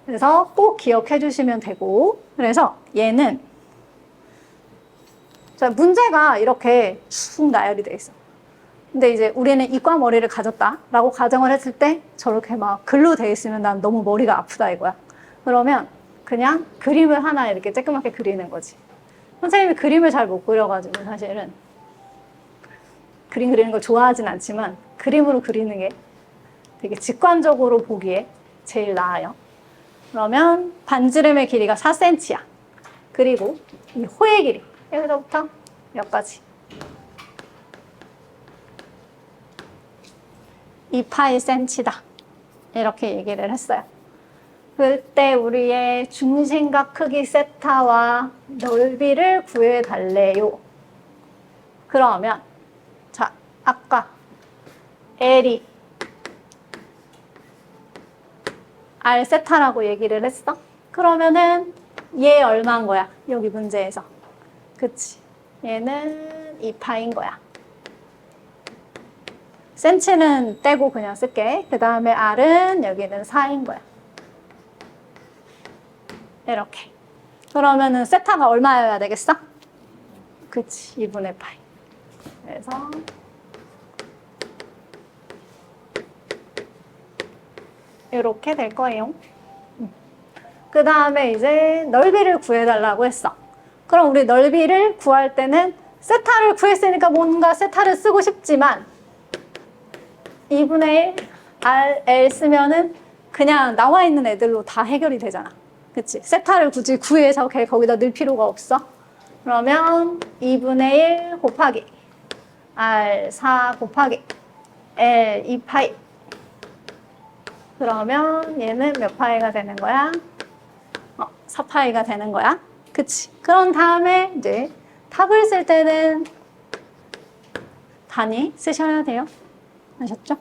그래서 꼭 기억해 주시면 되고, 그래서 얘는 자, 문제가 이렇게 쭉 나열이 돼 있어. 근데 이제 우리는 이과 머리를 가졌다라고 가정을 했을 때 저렇게 막 글로 돼 있으면 난 너무 머리가 아프다 이거야. 그러면 그냥 그림을 하나 이렇게 쬐끄맣게 그리는 거지. 선생님이 그림을 잘 못 그려가지고 사실은 그림 그리는 걸 좋아하진 않지만 그림으로 그리는 게 되게 직관적으로 보기에 제일 나아요. 그러면 반지름의 길이가 4cm야. 그리고 이 호의 길이 여기서부터 여기까지 2파이 cm다. 이렇게 얘기를 했어요. 그때 우리의 중심각 크기 세타와 넓이를 구해달래요. 그러면 자, 아까 L이 R 세타라고 얘기를 했어. 그러면은 얘 얼마인 거야? 여기 문제에서. 그치? 얘는 2파인 거야. 센치는 떼고 그냥 쓸게. 그 다음에 R은 여기는 4인 거야. 이렇게. 그러면은 세타가 얼마여야 되겠어? 그치, 2분의 파이. 그래서 이렇게 될 거예요. 그 다음에 이제 넓이를 구해달라고 했어. 그럼 우리 넓이를 구할 때는 세타를 구했으니까 뭔가 세타를 쓰고 싶지만 2분의 1 RL 쓰면은 그냥 나와 있는 애들로 다 해결이 되잖아. 그치? 세타를 굳이 구해서 거기다 넣을 필요가 없어. 그러면 2분의 1 곱하기 R 4 곱하기 L 2파이. 그러면 얘는 몇 파이가 되는 거야? 4파이가 되는 거야. 그치? 그런 다음에 이제 답을 쓸 때는 단위 쓰셔야 돼요. 아셨죠?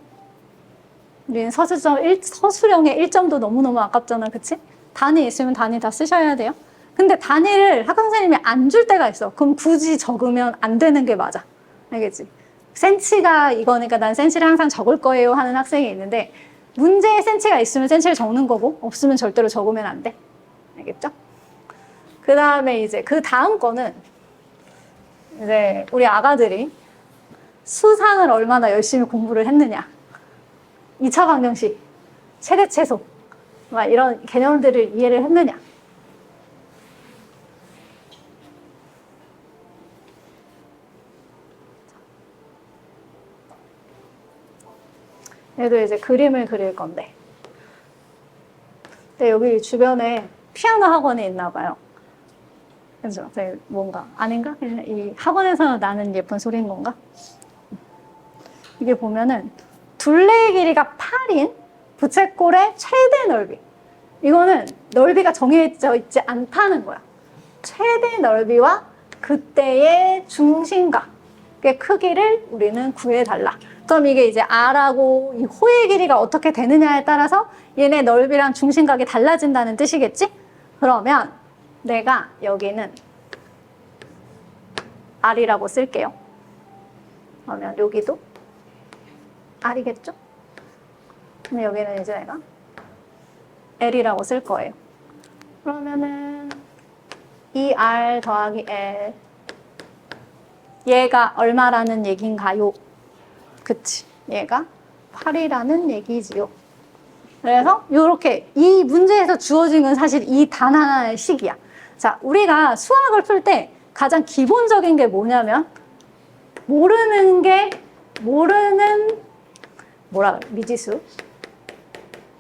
우리는 서술형의 1점도 너무너무 아깝잖아. 그치? 단위 있으면 단위 다 쓰셔야 돼요. 근데 단위를 학교 선생님이 안 줄 때가 있어. 그럼 굳이 적으면 안 되는 게 맞아. 알겠지? 센치가 이거니까 난 센치를 항상 적을 거예요 하는 학생이 있는데 문제에 센치가 있으면 센치를 적는 거고 없으면 절대로 적으면 안 돼. 알겠죠? 그 다음에 이제 그 다음 거는 이제 우리 아가들이 수상을 얼마나 열심히 공부를 했느냐. 2차 방정식, 최대 최소 막 이런 개념들을 이해를 했느냐. 얘도 이제 그림을 그릴 건데. 근데 여기 주변에 피아노 학원이 있나 봐요. 그죠? 뭔가 아닌가? 그냥 이 학원에서 나는 예쁜 소리인 건가? 이게 보면은 둘레의 길이가 8인 부채꼴의 최대 넓이. 이거는 넓이가 정해져 있지 않다는 거야. 최대 넓이와 그때의 중심각의 크기를 우리는 구해달라. 그럼 이게 이제 R하고 이 호의 길이가 어떻게 되느냐에 따라서 얘네 넓이랑 중심각이 달라진다는 뜻이겠지? 그러면 내가 여기는 R이라고 쓸게요. 그러면 여기도 R이겠죠? 근데 여기는 이제 내가 L이라고 쓸 거예요. 그러면은 2R 더하기 L 얘가 얼마라는 얘기인가요? 그치, 얘가 8이라는 얘기지요. 그래서 이렇게 이 문제에서 주어진 건 사실 이 단 하나의 식이야. 자, 우리가 수학을 풀 때 가장 기본적인 게 뭐냐면 모르는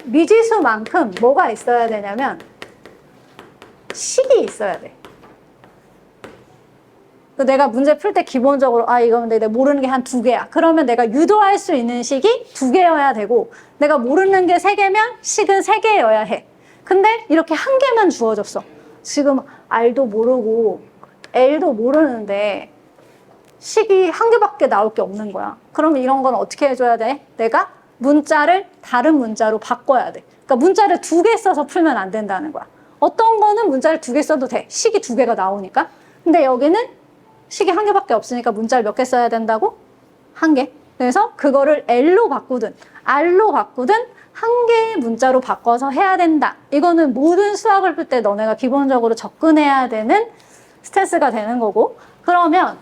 미지수만큼 뭐가 있어야 되냐면 식이 있어야 돼. 내가 문제 풀 때 기본적으로 이건 내가 모르는 게 한 2개야. 그러면 내가 유도할 수 있는 식이 2개여야 되고 내가 모르는 게 3개면 식은 3개여야 해. 근데 이렇게 1개만 주어졌어. 지금 R도 모르고 L도 모르는데 식이 1개밖에 나올 게 없는 거야. 그러면 이런 건 어떻게 해줘야 돼? 내가 문자를 다른 문자로 바꿔야 돼. 그러니까 문자를 2개 써서 풀면 안 된다는 거야. 어떤 거는 문자를 2개 써도 돼. 식이 2개가 나오니까. 근데 여기는 식이 1개밖에 없으니까 문자를 몇 개 써야 된다고? 1개. 그래서 그거를 L로 바꾸든 R로 바꾸든 1개의 문자로 바꿔서 해야 된다. 이거는 모든 수학을 풀 때 너네가 기본적으로 접근해야 되는 스탠스가 되는 거고. 그러면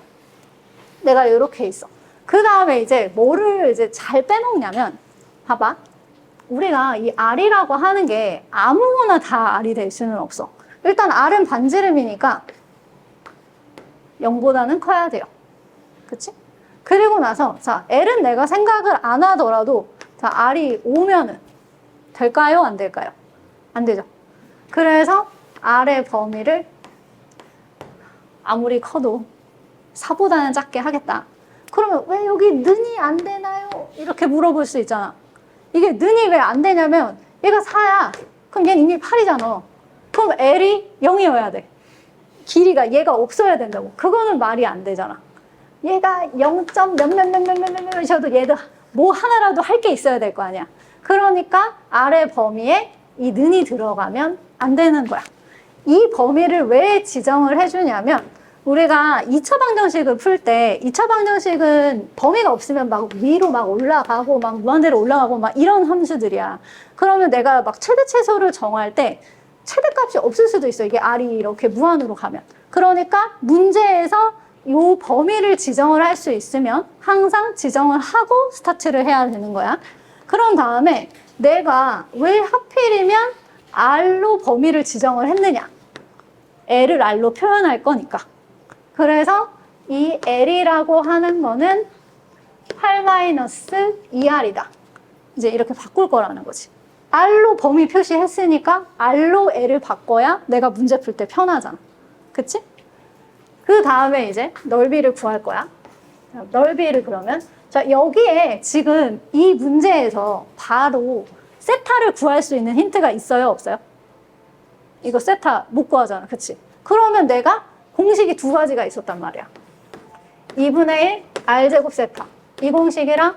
내가 이렇게 있어. 그 다음에 이제 뭐를 이제 잘 빼먹냐면 봐봐. 우리가 이 R이라고 하는 게 아무거나 다 R이 될 수는 없어. 일단 R은 반지름이니까 0보다는 커야 돼요. 그치? 그리고 나서 자, L은 내가 생각을 안 하더라도 자, R이 5면은 될까요? 안 될까요? 안 되죠. 그래서 R의 범위를 아무리 커도 4보다는 작게 하겠다. 그러면 왜 여기 는이 안 되나요? 이렇게 물어볼 수 있잖아. 이게 는이 왜 안 되냐면 얘가 4야. 그럼 얘는 이미 8이잖아. 그럼 L이 0이어야 돼. 길이가 얘가 없어야 된다고. 그거는 말이 안 되잖아. 얘가 0점 몇몇몇몇몇몇이셔도 얘도 뭐 하나라도 할 게 있어야 될 거 아니야. 그러니까 아래 범위에 이 는이 들어가면 안 되는 거야. 이 범위를 왜 지정을 해주냐면 우리가 2차 방정식을 풀 때 2차 방정식은 범위가 없으면 막 위로 막 올라가고 막 무한대로 올라가고 막 이런 함수들이야. 그러면 내가 막 최대 최소를 정할 때 최대값이 없을 수도 있어. 이게 R이 이렇게 무한으로 가면. 그러니까 문제에서 이 범위를 지정을 할 수 있으면 항상 지정을 하고 스타트를 해야 되는 거야. 그런 다음에 내가 왜 하필이면 R로 범위를 지정을 했느냐. L을 R로 표현할 거니까. 그래서 이 L이라고 하는 거는 8-2R이다. 이제 이렇게 바꿀 거라는 거지. R로 범위 표시했으니까 R로 L을 바꿔야 내가 문제 풀 때 편하잖아. 그치? 그 다음에 이제 넓이를 구할 거야. 넓이를 그러면 자 여기에 지금 이 문제에서 바로 세타를 구할 수 있는 힌트가 있어요? 없어요? 이거 세타 못 구하잖아. 그치? 그러면 내가 공식이 2가지가 있었단 말이야. 2분의 1 R제곱 세타. 이 공식이랑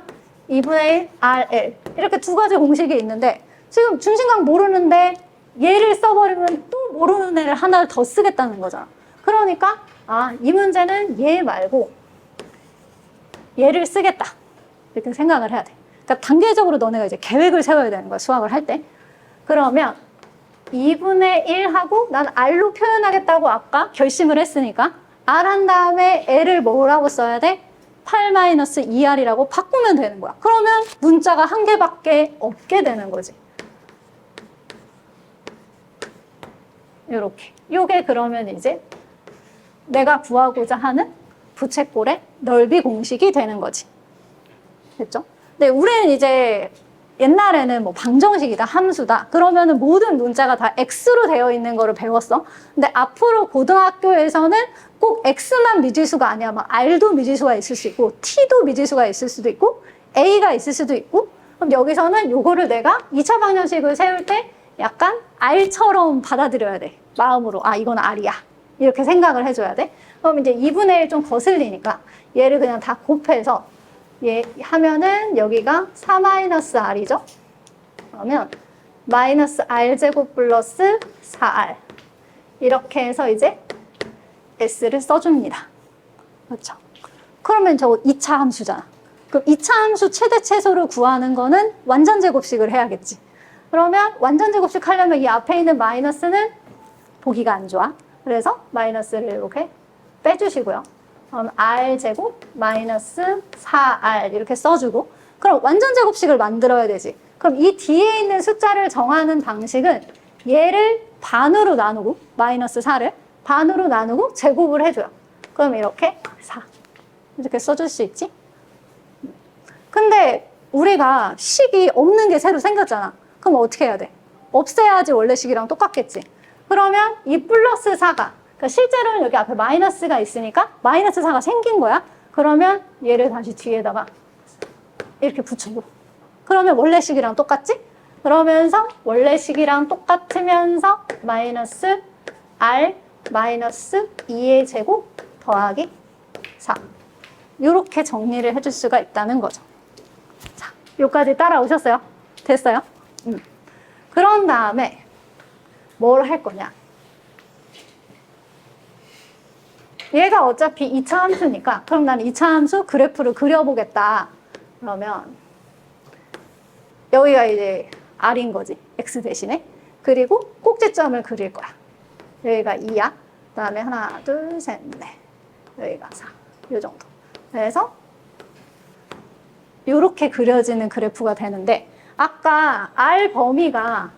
2분의 1 RL. 이렇게 2가지 공식이 있는데 지금 중심각 모르는데 얘를 써버리면 또 모르는 애를 하나를 더 쓰겠다는 거잖아. 그러니까 이 문제는 얘 말고 얘를 쓰겠다. 이렇게 생각을 해야 돼. 그러니까 단계적으로 너네가 이제 계획을 세워야 되는 거야. 수학을 할 때. 그러면 2분의 1하고 난 R로 표현하겠다고 아까 결심을 했으니까 R 한 다음에 L을 뭐라고 써야 돼? 8-2R이라고 바꾸면 되는 거야. 그러면 문자가 1개밖에 없게 되는 거지. 이렇게. 요게 그러면 이제 내가 구하고자 하는 부채꼴의 넓이 공식이 되는 거지. 됐죠? 근데 우리는 이제 옛날에는 뭐 방정식이다, 함수다. 그러면은 모든 문자가 다 X로 되어 있는 거를 배웠어. 근데 앞으로 고등학교에서는 꼭 X만 미지수가 아니야. 막 R도 미지수가 있을 수 있고, T도 미지수가 있을 수도 있고, A가 있을 수도 있고. 그럼 여기서는 요거를 내가 2차 방정식을 세울 때 약간 R처럼 받아들여야 돼. 마음으로. 이건 R이야. 이렇게 생각을 해줘야 돼. 그럼 이제 2분의 1 좀 거슬리니까 얘를 그냥 다 곱해서 얘 하면은 여기가 4-R이죠. 그러면 마이너스 R제곱 플러스 4R. 이렇게 해서 이제 S를 써줍니다. 그렇죠. 그러면 저거 2차 함수잖아. 그럼 2차 함수 최대 최소를 구하는 거는 완전 제곱식을 해야겠지. 그러면 완전 제곱식 하려면 이 앞에 있는 마이너스는 보기가 안 좋아. 그래서 마이너스를 이렇게 빼주시고요. 그럼 r제곱 마이너스 4r 이렇게 써주고, 그럼 완전 제곱식을 만들어야 되지. 그럼 이 뒤에 있는 숫자를 정하는 방식은 얘를 반으로 나누고, 마이너스 4를 반으로 나누고 제곱을 해줘요. 그럼 이렇게 4 이렇게 써줄 수 있지. 근데 우리가 식이 없는 게 새로 생겼잖아. 그럼 어떻게 해야 돼? 없애야지 원래 식이랑 똑같겠지. 그러면 이 플러스 4가, 그러니까 실제로는 여기 앞에 마이너스가 있으니까 마이너스 4가 생긴 거야. 그러면 얘를 다시 뒤에다가 이렇게 붙여줘. 그러면 원래 식이랑 똑같지? 그러면서 원래 식이랑 똑같으면서 마이너스 r 마이너스 2의 제곱 더하기 4. 이렇게 정리를 해줄 수가 있다는 거죠. 자, 여기까지 따라오셨어요? 됐어요? 그런 다음에 뭘 할 거냐? 얘가 어차피 2차 함수니까, 그럼 나는 2차 함수 그래프를 그려보겠다. 그러면 여기가 이제 r인 거지. x 대신에. 그리고 꼭지점을 그릴 거야. 여기가 2야. 그 다음에 하나, 둘, 셋, 넷. 여기가 4. 이 정도. 그래서 이렇게 그려지는 그래프가 되는데, 아까 r 범위가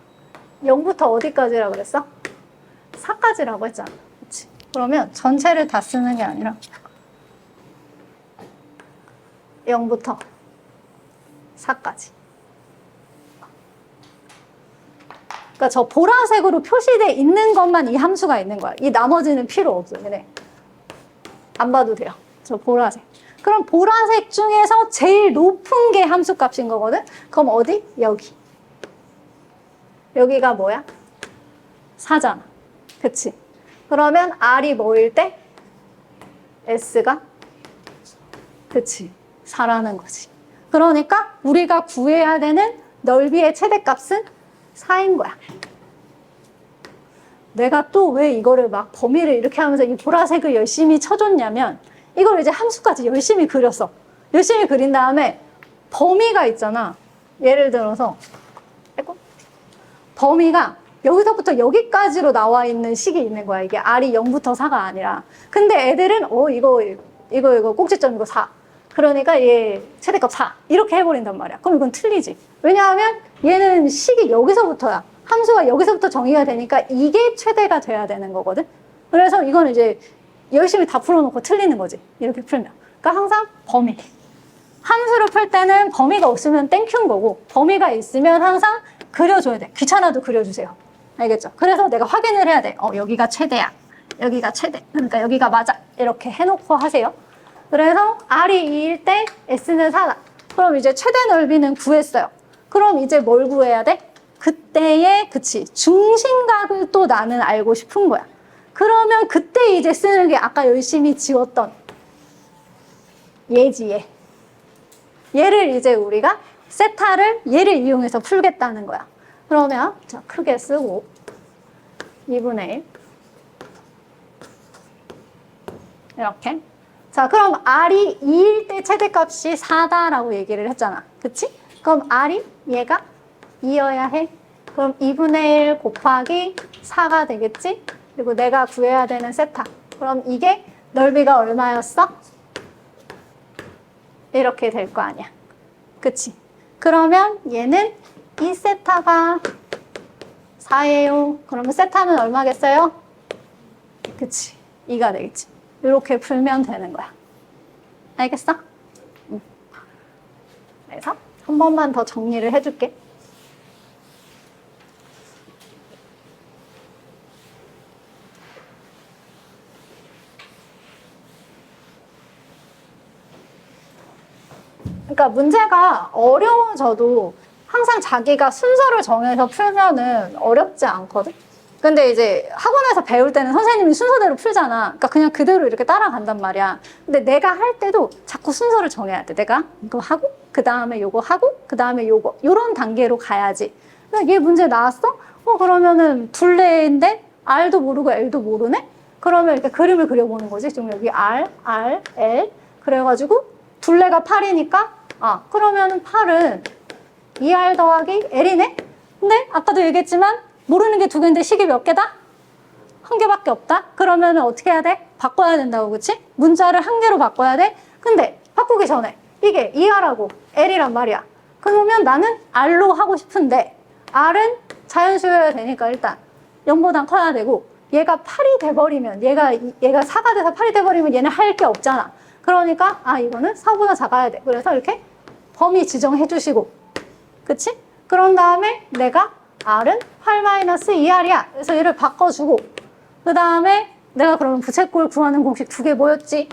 0부터 어디까지라고 그랬어? 4까지라고 했잖아. 그치? 그러면 전체를 다 쓰는 게 아니라 0부터 4까지. 그러니까 저 보라색으로 표시되어 있는 것만 이 함수가 있는 거야. 이 나머지는 필요 없어. 그래. 안 봐도 돼요. 저 보라색. 그럼 보라색 중에서 제일 높은 게 함수값인 거거든? 그럼 어디? 여기. 여기가 뭐야? 4잖아. 그치? 그러면 R이 뭐일 때? S가? 그치? 4라는 거지. 그러니까 우리가 구해야 되는 넓이의 최대값은 4인 거야. 내가 또 왜 이거를 막 범위를 이렇게 하면서 이 보라색을 열심히 쳐줬냐면, 이걸 이제 함수까지 열심히 그렸어. 열심히 그린 다음에 범위가 있잖아. 예를 들어서 범위가 여기서부터 여기까지로 나와 있는 식이 있는 거야. 이게 R이 0부터 4가 아니라. 근데 애들은 이거 꼭지점 이거 4. 그러니까 얘 최대값 4. 이렇게 해버린단 말이야. 그럼 이건 틀리지. 왜냐하면 얘는 식이 여기서부터야. 함수가 여기서부터 정의가 되니까 이게 최대가 돼야 되는 거거든. 그래서 이건 이제 열심히 다 풀어놓고 틀리는 거지. 이렇게 풀면. 그러니까 항상 범위. 함수를 풀 때는 범위가 없으면 땡큐인 거고, 범위가 있으면 항상 그려줘야 돼. 귀찮아도 그려주세요. 알겠죠? 그래서 내가 확인을 해야 돼. 여기가 최대야. 여기가 최대. 그러니까 여기가 맞아. 이렇게 해놓고 하세요. 그래서 R이 2일 때 S는 4다. 그럼 이제 최대 넓이는 구했어요. 그럼 이제 뭘 구해야 돼? 그때의, 그치, 중심각을 또 나는 알고 싶은 거야. 그러면 그때 이제 쓰는 게 아까 열심히 지웠던 얘지, 얘. 얘를 이제 우리가 세타를 얘를 이용해서 풀겠다는 거야. 그러면 자, 크게 쓰고 2분의 1 이렇게. 자, 그럼 R이 2일 때 최대값이 4다라고 얘기를 했잖아. 그치? 그럼 R이 얘가 2여야 해. 그럼 2분의 1 곱하기 4가 되겠지? 그리고 내가 구해야 되는 세타. 그럼 이게 넓이가 얼마였어? 이렇게 될 거 아니야. 그치? 그러면 얘는 이 세타가 4예요. 그러면 세타는 얼마겠어요? 그치? 2가 되겠지. 이렇게 풀면 되는 거야. 알겠어? 그래서 한 번만 더 정리를 해줄게. 그러니까 문제가 어려워져도 항상 자기가 순서를 정해서 풀면은 어렵지 않거든? 근데 이제 학원에서 배울 때는 선생님이 순서대로 풀잖아. 그러니까 그냥 그대로 이렇게 따라간단 말이야. 근데 내가 할 때도 자꾸 순서를 정해야 돼. 내가 이거 하고, 그 다음에 요거 하고, 그 다음에 요거. 요런 단계로 가야지. 그러니까 얘 문제 나왔어? 그러면은 둘레인데 R도 모르고 L도 모르네? 그러면 이렇게 그림을 그려보는 거지. 지금 여기 R, R, L. 그래가지고 둘레가 8이니까 그러면 8은 2R 더하기 L이네? 근데 아까도 얘기했지만 모르는 게 두 개인데 식이 몇 개다? 한 개밖에 없다? 그러면 어떻게 해야 돼? 바꿔야 된다고, 그치? 문자를 한 개로 바꿔야 돼? 근데 바꾸기 전에 이게 2R하고 L이란 말이야. 그러면 나는 R로 하고 싶은데 R은 자연수여야 되니까 일단 0보단 커야 되고 얘가 8이 돼버리면 얘가 4가 돼서 8이 돼버리면 얘는 할 게 없잖아. 그러니까 이거는 4보다 작아야 돼. 그래서 이렇게 범위 지정해 주시고 그치? 그런 다음에 내가 R은 8-2R이야. 그래서 얘를 바꿔주고 그 다음에 내가 그러면 부채꼴 구하는 공식 두 개 뭐였지?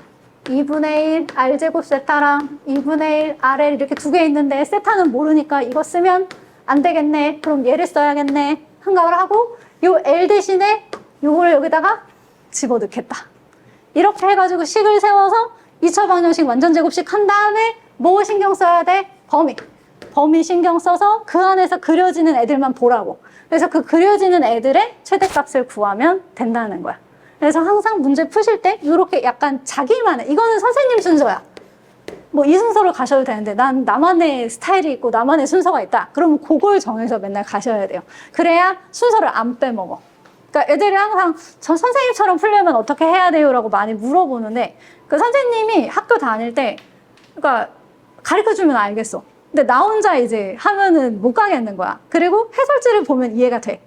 2분의 1 R제곱 세타랑 2분의 1 RL 이렇게 두 개 있는데 세타는 모르니까 이거 쓰면 안 되겠네. 그럼 얘를 써야겠네. 생각을 하고 요 L 대신에 요거를 여기다가 집어넣겠다. 이렇게 해가지고 식을 세워서 2차 방정식 완전 제곱식 한 다음에 뭐 신경 써야 돼? 범위 신경 써서 그 안에서 그려지는 애들만 보라고. 그래서 그 그려지는 애들의 최대값을 구하면 된다는 거야. 그래서 항상 문제 푸실 때 이렇게 약간 자기만의, 이거는 선생님 순서야. 뭐 이 순서로 가셔도 되는데 난 나만의 스타일이 있고 나만의 순서가 있다. 그러면 그걸 정해서 맨날 가셔야 돼요. 그래야 순서를 안 빼먹어. 그러니까 애들이 항상 저 선생님처럼 풀려면 어떻게 해야 돼요? 라고 많이 물어보는데 그 선생님이 학교 다닐 때 그러니까 가르쳐주면 알겠어. 근데 나 혼자 이제 하면은 못 가겠는 거야. 그리고 해설지를 보면 이해가 돼.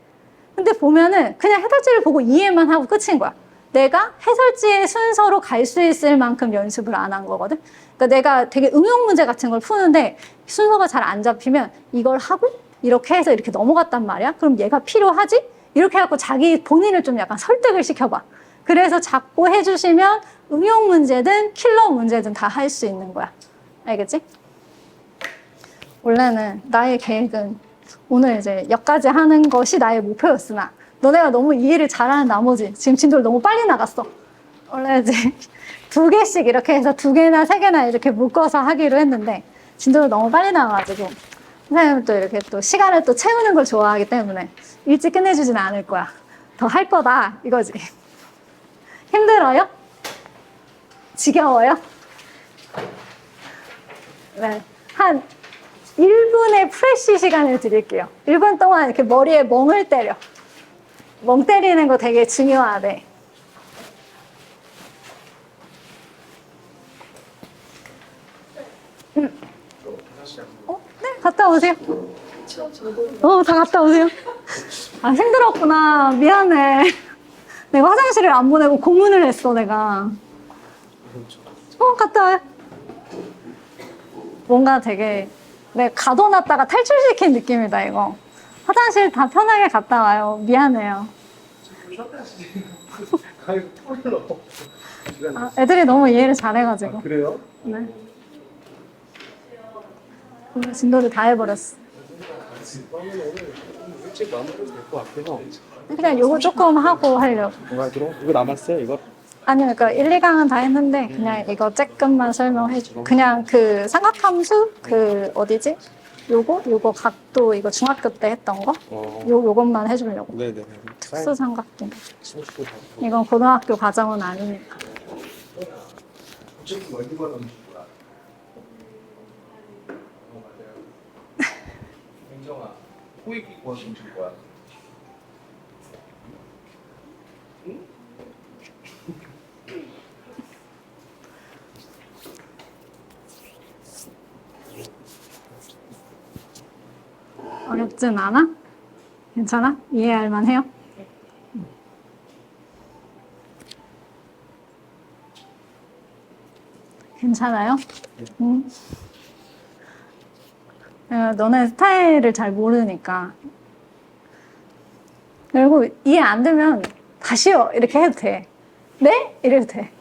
근데 보면은 그냥 해설지를 보고 이해만 하고 끝인 거야. 내가 해설지의 순서로 갈 수 있을 만큼 연습을 안 한 거거든. 그러니까 내가 되게 응용 문제 같은 걸 푸는데 순서가 잘 안 잡히면 이걸 하고 이렇게 해서 이렇게 넘어갔단 말이야. 그럼 얘가 필요하지? 이렇게 해갖고 자기 본인을 좀 약간 설득을 시켜봐. 그래서 자꾸 해주시면 응용 문제든 킬러 문제든 다 할 수 있는 거야. 알겠지? 원래는 나의 계획은 오늘 이제 여기까지 하는 것이 나의 목표였으나 너네가 너무 이해를 잘하는 나머지 지금 진도를 너무 빨리 나갔어. 원래 이제 2개씩 이렇게 해서 2개나 3개나 이렇게 묶어서 하기로 했는데 진도를 너무 빨리 나가가지고 선생님은 또 이렇게 또 시간을 또 채우는 걸 좋아하기 때문에 일찍 끝내주진 않을 거야. 더 할 거다 이거지. 힘들어요? 지겨워요? 네. 한 1분의 프레쉬 시간을 드릴게요. 1분 동안 이렇게 머리에 멍을 때려. 멍 때리는 거 되게 중요하대. 네, 갔다 오세요. 다 갔다 오세요. 힘들었구나. 미안해. 내가 화장실을 안 보내고 고문을 했어, 내가. 갔다 와요. 뭔가 되게 내가 가둬놨다가 탈출시킨 느낌이다, 이거. 화장실 다 편하게 갔다 와요. 미안해요. 애들이 너무 이해를 잘해가지고. 그래요? 네. 진도를 다 해버렸어. 그러면 오늘 일찍 마무리도 될 것 같아서 그냥 요거 조금 하고 하려고. 뭐가 들어? 이거 남았어요? 이거? 아니요, 그러니까 1, 2강은 다 했는데 그냥 이거 조금만 설명해줘. 그냥 그 삼각함수 그 어디지? 요거 각도 이거 중학교 때 했던 거? 요것만 해주려고. 네네. 특수 삼각도. 이건 고등학교 과정은 아니니까. 어쨌든 멀리만 하는 거야. 맞아요. 민정아, 호익이 구하시면 줄 거야. 응? 어렵진 않아? 괜찮아? 이해할 만해요? 괜찮아요? 응. 너네 스타일을 잘 모르니까. 그리고 이해 안 되면 다시요 이렇게 해도 돼. 네? 이래도 돼.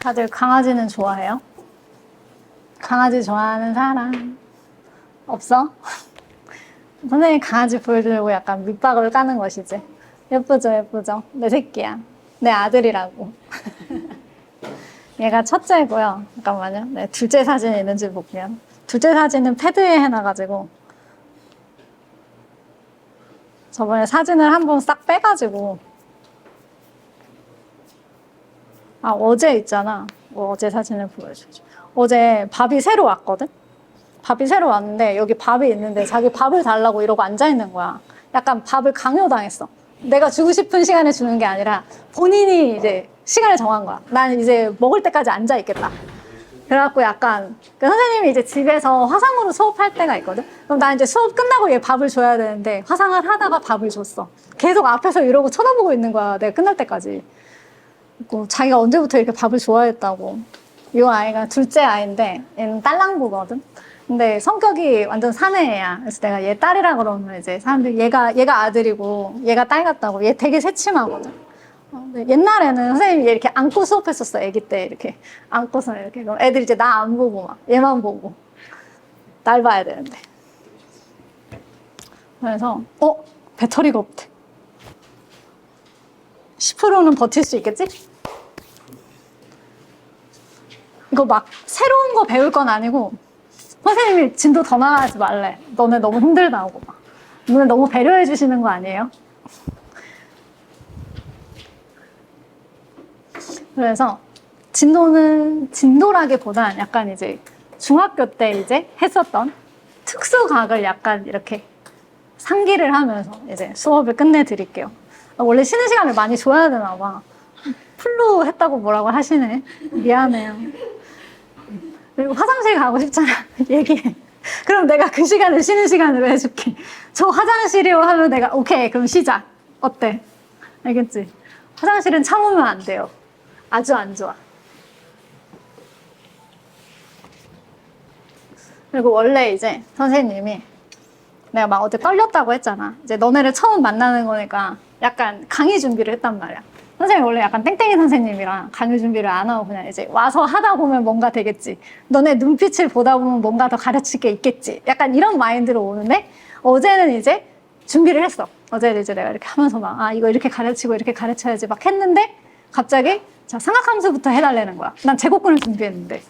다들 강아지는 좋아해요? 강아지 좋아하는 사람 없어? 선생님 강아지 보여주려고 약간 밑박을 까는 것이지. 예쁘죠, 예쁘죠? 내 새끼야. 내 아들이라고. 얘가 첫째고요. 잠깐만요. 네, 둘째 사진이 있는지 볼게요. 둘째 사진은 패드에 해놔가지고 저번에 사진을 한번 싹 빼가지고 어제 있잖아. 어제 사진을 보여주죠. 어제 밥이 새로 왔거든? 밥이 새로 왔는데 여기 밥이 있는데 자기 밥을 달라고 이러고 앉아있는 거야. 약간 밥을 강요당했어. 내가 주고 싶은 시간에 주는 게 아니라 본인이 이제 시간을 정한 거야. 난 이제 먹을 때까지 앉아있겠다. 그래갖고 약간 선생님이 이제 집에서 화상으로 수업할 때가 있거든? 그럼 난 이제 수업 끝나고 얘 밥을 줘야 되는데 화상을 하다가 밥을 줬어. 계속 앞에서 이러고 쳐다보고 있는 거야. 내가 끝날 때까지. 자기가 언제부터 이렇게 밥을 좋아했다고. 이 아이가 둘째 아이인데 얘는 딸랑부거든. 근데 성격이 완전 사내애야. 그래서 내가 얘 딸이라 그러면 이제 사람들이 얘가 아들이고 얘가 딸 같다고. 얘 되게 새침하거든. 근데 옛날에는 선생님이 얘 이렇게 안고 수업했었어. 아기 때 이렇게 안고서 이렇게. 그럼 애들이 이제 나 안 보고 막 얘만 보고 날 봐야 되는데. 그래서 배터리가 없대. 10%는 버틸 수 있겠지? 이거 막 새로운 거 배울 건 아니고 선생님이 진도 더 나가지 말래. 너네 너무 힘들다고 막. 너네 너무 배려해 주시는 거 아니에요? 그래서 진도라기보단 약간 이제 중학교 때 이제 했었던 특수각을 약간 이렇게 상기를 하면서 이제 수업을 끝내드릴게요. 원래 쉬는 시간을 많이 줘야 되나 봐. 풀로 했다고 뭐라고 하시네. 미안해요. 그리고 화장실 가고 싶잖아. 얘기해. 그럼 내가 그 시간을 쉬는 시간으로 해줄게. 저 화장실이요 하면 내가 오케이 그럼 시작. 어때? 알겠지? 화장실은 참으면 안 돼요. 아주 안 좋아. 그리고 원래 이제 선생님이 내가 막 어제 떨렸다고 했잖아. 이제 너네를 처음 만나는 거니까 약간 강의 준비를 했단 말이야. 선생님이 원래 약간 땡땡이 선생님이랑 강의 준비를 안 하고 그냥 이제 와서 하다 보면 뭔가 되겠지. 너네 눈빛을 보다 보면 뭔가 더 가르칠 게 있겠지. 약간 이런 마인드로 오는데 어제는 이제 준비를 했어. 어제는 이제 내가 이렇게 하면서 막 이거 이렇게 가르치고 이렇게 가르쳐야지 막 했는데 갑자기 자 삼각함수부터 해달라는 거야. 난 제곱근을 준비했는데.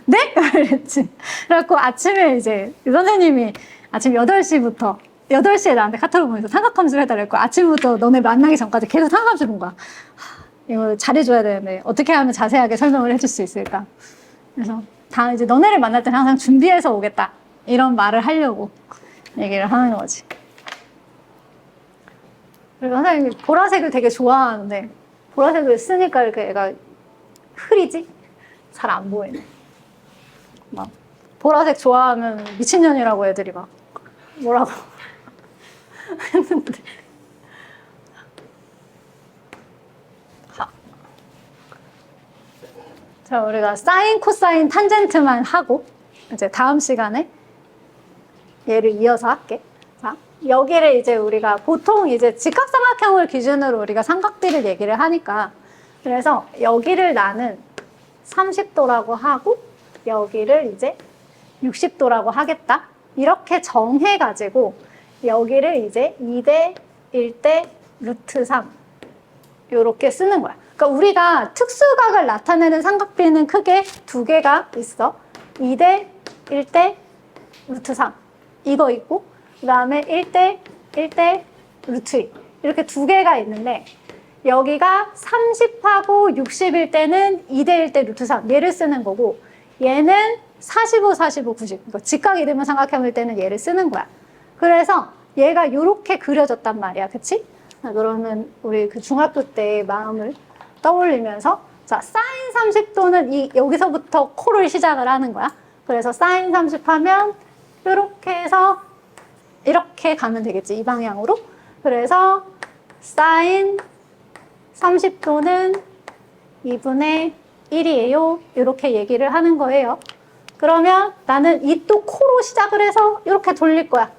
네? 그랬지. 그래갖고 아침에 이제 선생님이 아침 8시부터 8시에 나한테 카톡을 보내서 삼각함수를 해달라고 아침부터 너네 만나기 전까지 계속 삼각함수를 본 거야. 이거 잘해줘야 되는데 어떻게 하면 자세하게 설명을 해줄 수 있을까? 그래서 다음 이제 너네를 만날 때는 항상 준비해서 오겠다. 이런 말을 하려고 얘기를 하는 거지. 그리고 선생님이 보라색을 되게 좋아하는데 보라색을 쓰니까 이렇게 애가 흐리지? 잘 안 보이네. 막 보라색 좋아하면 미친년이라고 애들이 막 뭐라고 했는데 자, 우리가 사인, 코사인, 탄젠트만 하고 이제 다음 시간에 얘를 이어서 할게. 자, 여기를 이제 우리가 보통 이제 직각삼각형을 기준으로 우리가 삼각비를 얘기를 하니까 그래서 여기를 나는 30도라고 하고 여기를 이제 60도라고 하겠다. 이렇게 정해가지고 여기를 이제 2대 1대 루트 3 이렇게 쓰는 거야. 그러니까 우리가 특수각을 나타내는 삼각비는 크게 두 개가 있어. 2대 1대 루트 3 이거 있고 그 다음에 1대 1대 루트 2 이렇게 두 개가 있는데 여기가 30하고 60일 때는 2대 1대 루트 3 얘를 쓰는 거고 얘는 45, 45, 90 그러니까 직각 이등변 삼각형일 때는 얘를 쓰는 거야. 그래서 얘가 이렇게 그려졌단 말이야. 그치? 그러면 우리 그 중학교 때의 마음을 떠올리면서 자 사인 30도는 여기서부터 코를 시작을 하는 거야. 그래서 사인 30 하면 이렇게 해서 이렇게 가면 되겠지. 이 방향으로. 그래서 사인 30도는 2분의 1이에요. 이렇게 얘기를 하는 거예요. 그러면 나는 이 또 코로 시작을 해서 이렇게 돌릴 거야.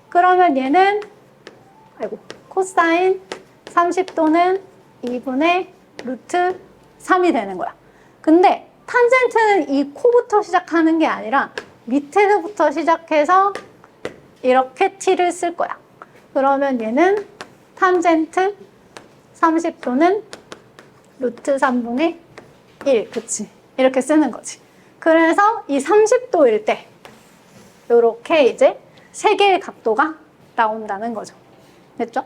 그러면 얘는 코사인 30도는 2분의 루트 3이 되는 거야. 근데 탄젠트는 이 코부터 시작하는 게 아니라 밑에서부터 시작해서 이렇게 t를 쓸 거야. 그러면 얘는 탄젠트 30도는 루트 3분의 1, 그치? 이렇게 쓰는 거지. 그래서 이 30도일 때 이렇게 이제 세 개의 각도가 나온다는 거죠. 됐죠?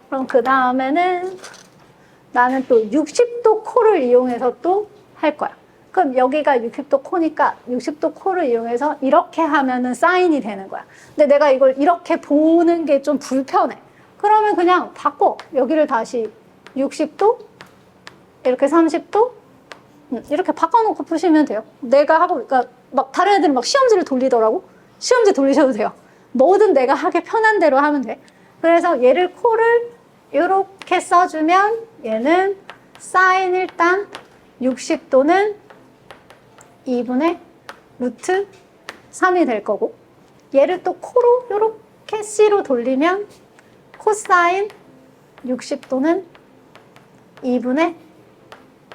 그럼 그 다음에는 나는 또 60도 코를 이용해서 또 할 거야. 그럼 여기가 60도 코니까 60도 코를 이용해서 이렇게 하면은 사인이 되는 거야. 근데 내가 이걸 이렇게 보는 게 좀 불편해. 그러면 그냥 바꿔. 여기를 다시 60도, 이렇게 30도, 이렇게 바꿔놓고 푸시면 돼요. 내가 하고, 그러니까 막 다른 애들은 막 시험지를 돌리더라고. 시험지 돌리셔도 돼요. 뭐든 내가 하기 편한 대로 하면 돼. 그래서 얘를 코를 이렇게 써주면 얘는 사인 일단 60도는 2분의 루트 3이 될 거고, 얘를 또 코로 이렇게 C로 돌리면 코사인 60도는 2분의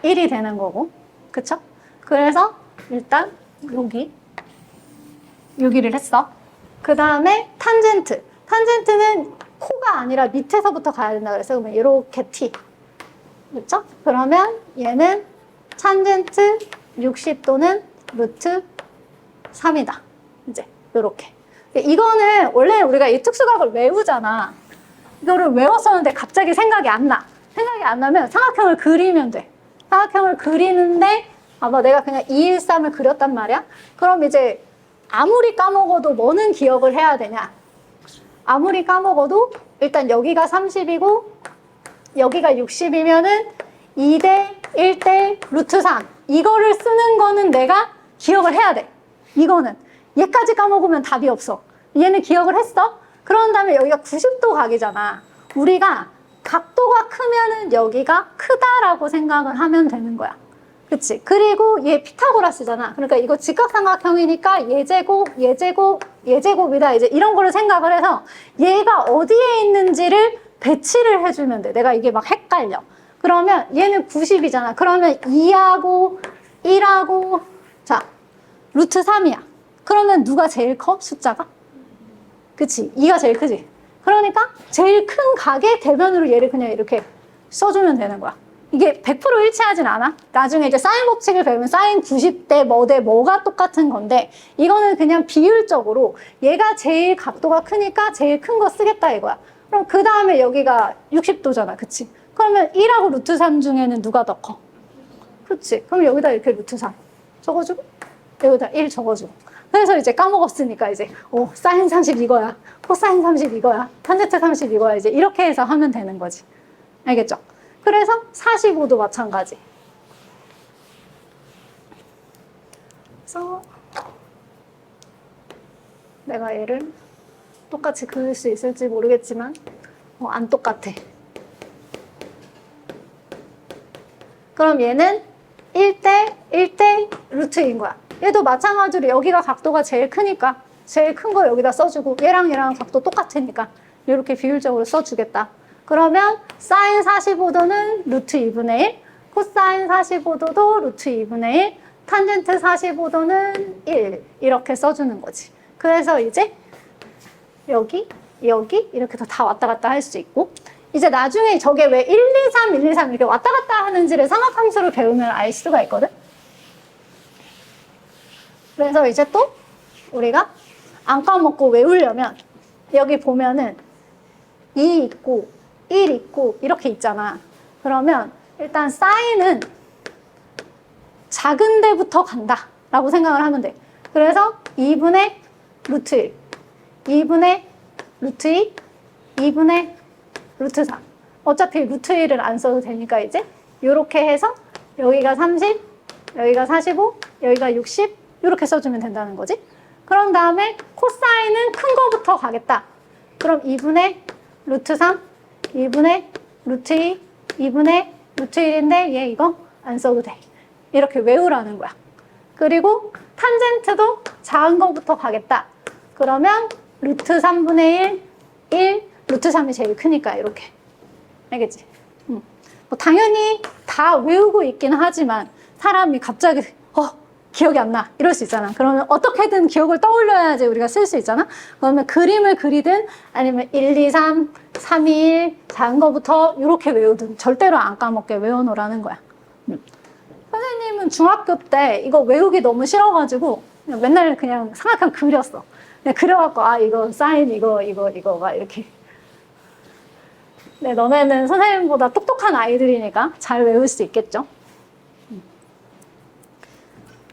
1이 되는 거고, 그쵸? 그래서 일단 여기를 했어. 그 다음에 탄젠트. 탄젠트는 코가 아니라 밑에서부터 가야 된다 그랬어요. 그러면 이렇게 T. 그렇죠? 그러면 얘는 탄젠트 60도는 루트 3이다. 이제 이렇게. 이거는 원래 우리가 이 특수각을 외우잖아. 이거를 외웠었는데 갑자기 생각이 안 나. 생각이 안 나면 삼각형을 그리면 돼. 삼각형을 그리는데 아마 내가 그냥 213을 그렸단 말이야. 그럼 이제 아무리 까먹어도 뭐는 기억을 해야 되냐. 아무리 까먹어도 일단 여기가 30이고 여기가 60이면은 2대 1대 루트 3. 이거를 쓰는 거는 내가 기억을 해야 돼. 이거는. 얘까지 까먹으면 답이 없어. 얘는 기억을 했어. 그런 다음에 여기가 90도 각이잖아. 우리가 각도가 크면은 여기가 크다라고 생각을 하면 되는 거야. 그치? 그리고 얘 피타고라스잖아. 그러니까 이거 직각삼각형이니까 얘제곱, 얘제곱, 얘제곱이다. 이제 이런 거를 생각을 해서 얘가 어디에 있는지를 배치를 해주면 돼. 내가 이게 막 헷갈려. 그러면 얘는 90이잖아. 그러면 2하고 1하고 자 루트 3이야. 그러면 누가 제일 커? 숫자가? 그치? 2가 제일 크지? 그러니까 제일 큰 각의 대변으로 얘를 그냥 이렇게 써주면 되는 거야. 이게 100% 일치하진 않아. 나중에 이제 사인 법칙을 배우면 사인 90대 뭐대 뭐가 똑같은 건데 이거는 그냥 비율적으로 얘가 제일 각도가 크니까 제일 큰 거 쓰겠다 이거야. 그럼 그 다음에 여기가 60도잖아. 그치? 그러면 1하고 루트 3 중에는 누가 더 커? 그치? 그럼 여기다 이렇게 루트 3 적어주고 여기다 1 적어주고 그래서 이제 까먹었으니까 이제 사인 30 이거야. 코사인 30 이거야. 탄젠트 30 이거야. 이제 이렇게 해서 하면 되는 거지. 알겠죠? 그래서 45도 마찬가지. 그래서 내가 얘를 똑같이 그릴 수 있을지 모르겠지만 안 똑같아. 그럼 얘는 1대 1대 루트인 거야. 얘도 마찬가지로 여기가 각도가 제일 크니까 제일 큰 거 여기다 써주고 얘랑 각도 똑같으니까 이렇게 비율적으로 써주겠다. 그러면 사인 45도는 루트 2분의 1, 코사인 45도도 루트 2분의 1, 탄젠트 45도는 1 이렇게 써주는 거지. 그래서 이제 여기 이렇게 다 왔다 갔다 할 수 있고 이제 나중에 저게 왜 1, 2, 3, 1, 2, 3 이렇게 왔다 갔다 하는지를 삼각함수를 배우면 알 수가 있거든. 그래서 이제 또 우리가 안 까먹고 외우려면 여기 보면은 2 있고 1 있고 이렇게 있잖아. 그러면 일단 사인은 작은 데부터 간다 라고 생각을 하면 돼. 그래서 2분의 루트 1, 2분의 루트 2, 2분의 루트 3. 어차피 루트 1을 안 써도 되니까 이제 이렇게 해서 여기가 30, 여기가 45, 여기가 60 이렇게 써주면 된다는 거지. 그런 다음에 코사인은 큰 거부터 가겠다. 그럼 2분의 루트 3, 2분의 루트 2, 2분의 루트 1인데 얘 이거 안 써도 돼. 이렇게 외우라는 거야. 그리고 탄젠트도 작은 거부터 가겠다. 그러면 루트 3분의 1, 1, 루트 3이 제일 크니까 이렇게. 알겠지? 뭐 당연히 다 외우고 있긴 하지만 사람이 갑자기 기억이 안 나 이럴 수 있잖아. 그러면 어떻게든 기억을 떠올려야지 우리가 쓸 수 있잖아. 그러면 그림을 그리든 아니면 1, 2, 3, 3, 2, 1 작은 거부터 이렇게 외우든 절대로 안 까먹게 외워놓으라는 거야. 선생님은 중학교 때 이거 외우기 너무 싫어가지고 그냥 맨날 그냥 삼각형 그렸어. 그냥 그려갖고 이거 사인 이거 막 이렇게. 네, 너네는 선생님보다 똑똑한 아이들이니까 잘 외울 수 있겠죠?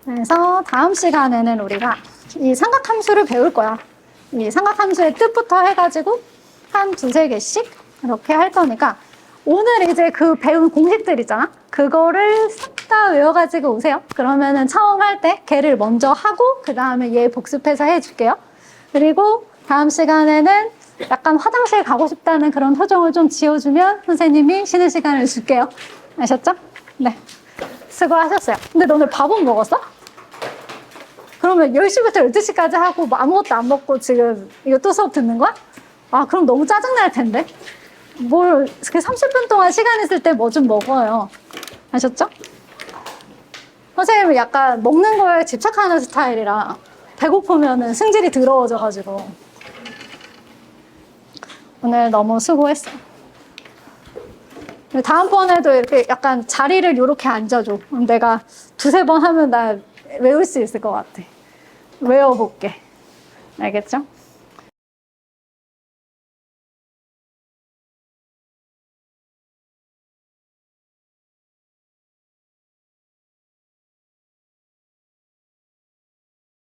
그래서 다음 시간에는 우리가 이 삼각함수를 배울 거야. 이 삼각함수의 뜻부터 해가지고 한 두세 개씩 이렇게 할 거니까 오늘 이제 그 배운 공식들 있잖아? 그거를 싹 다 외워가지고 오세요. 그러면은 처음 할 때 걔를 먼저 하고 그 다음에 얘 복습해서 해줄게요. 그리고 다음 시간에는 약간 화장실 가고 싶다는 그런 표정을 좀 지어주면 선생님이 쉬는 시간을 줄게요. 아셨죠? 네. 수고하셨어요. 근데 너네 밥은 먹었어? 그러면 10시부터 12시까지 하고 뭐 아무것도 안 먹고 지금 이거 또 수업 듣는 거야? 그럼 너무 짜증날 텐데. 그 30분 동안 시간 있을 때 뭐 좀 먹어요. 아셨죠? 선생님은 약간 먹는 거에 집착하는 스타일이라 배고프면은 승질이 더러워져가지고 오늘 너무 수고했어. 다음번에도 이렇게 약간 자리를 이렇게 앉아줘. 그럼 내가 두세 번 하면 나 외울 수 있을 것 같아. 외워볼게. 알겠죠?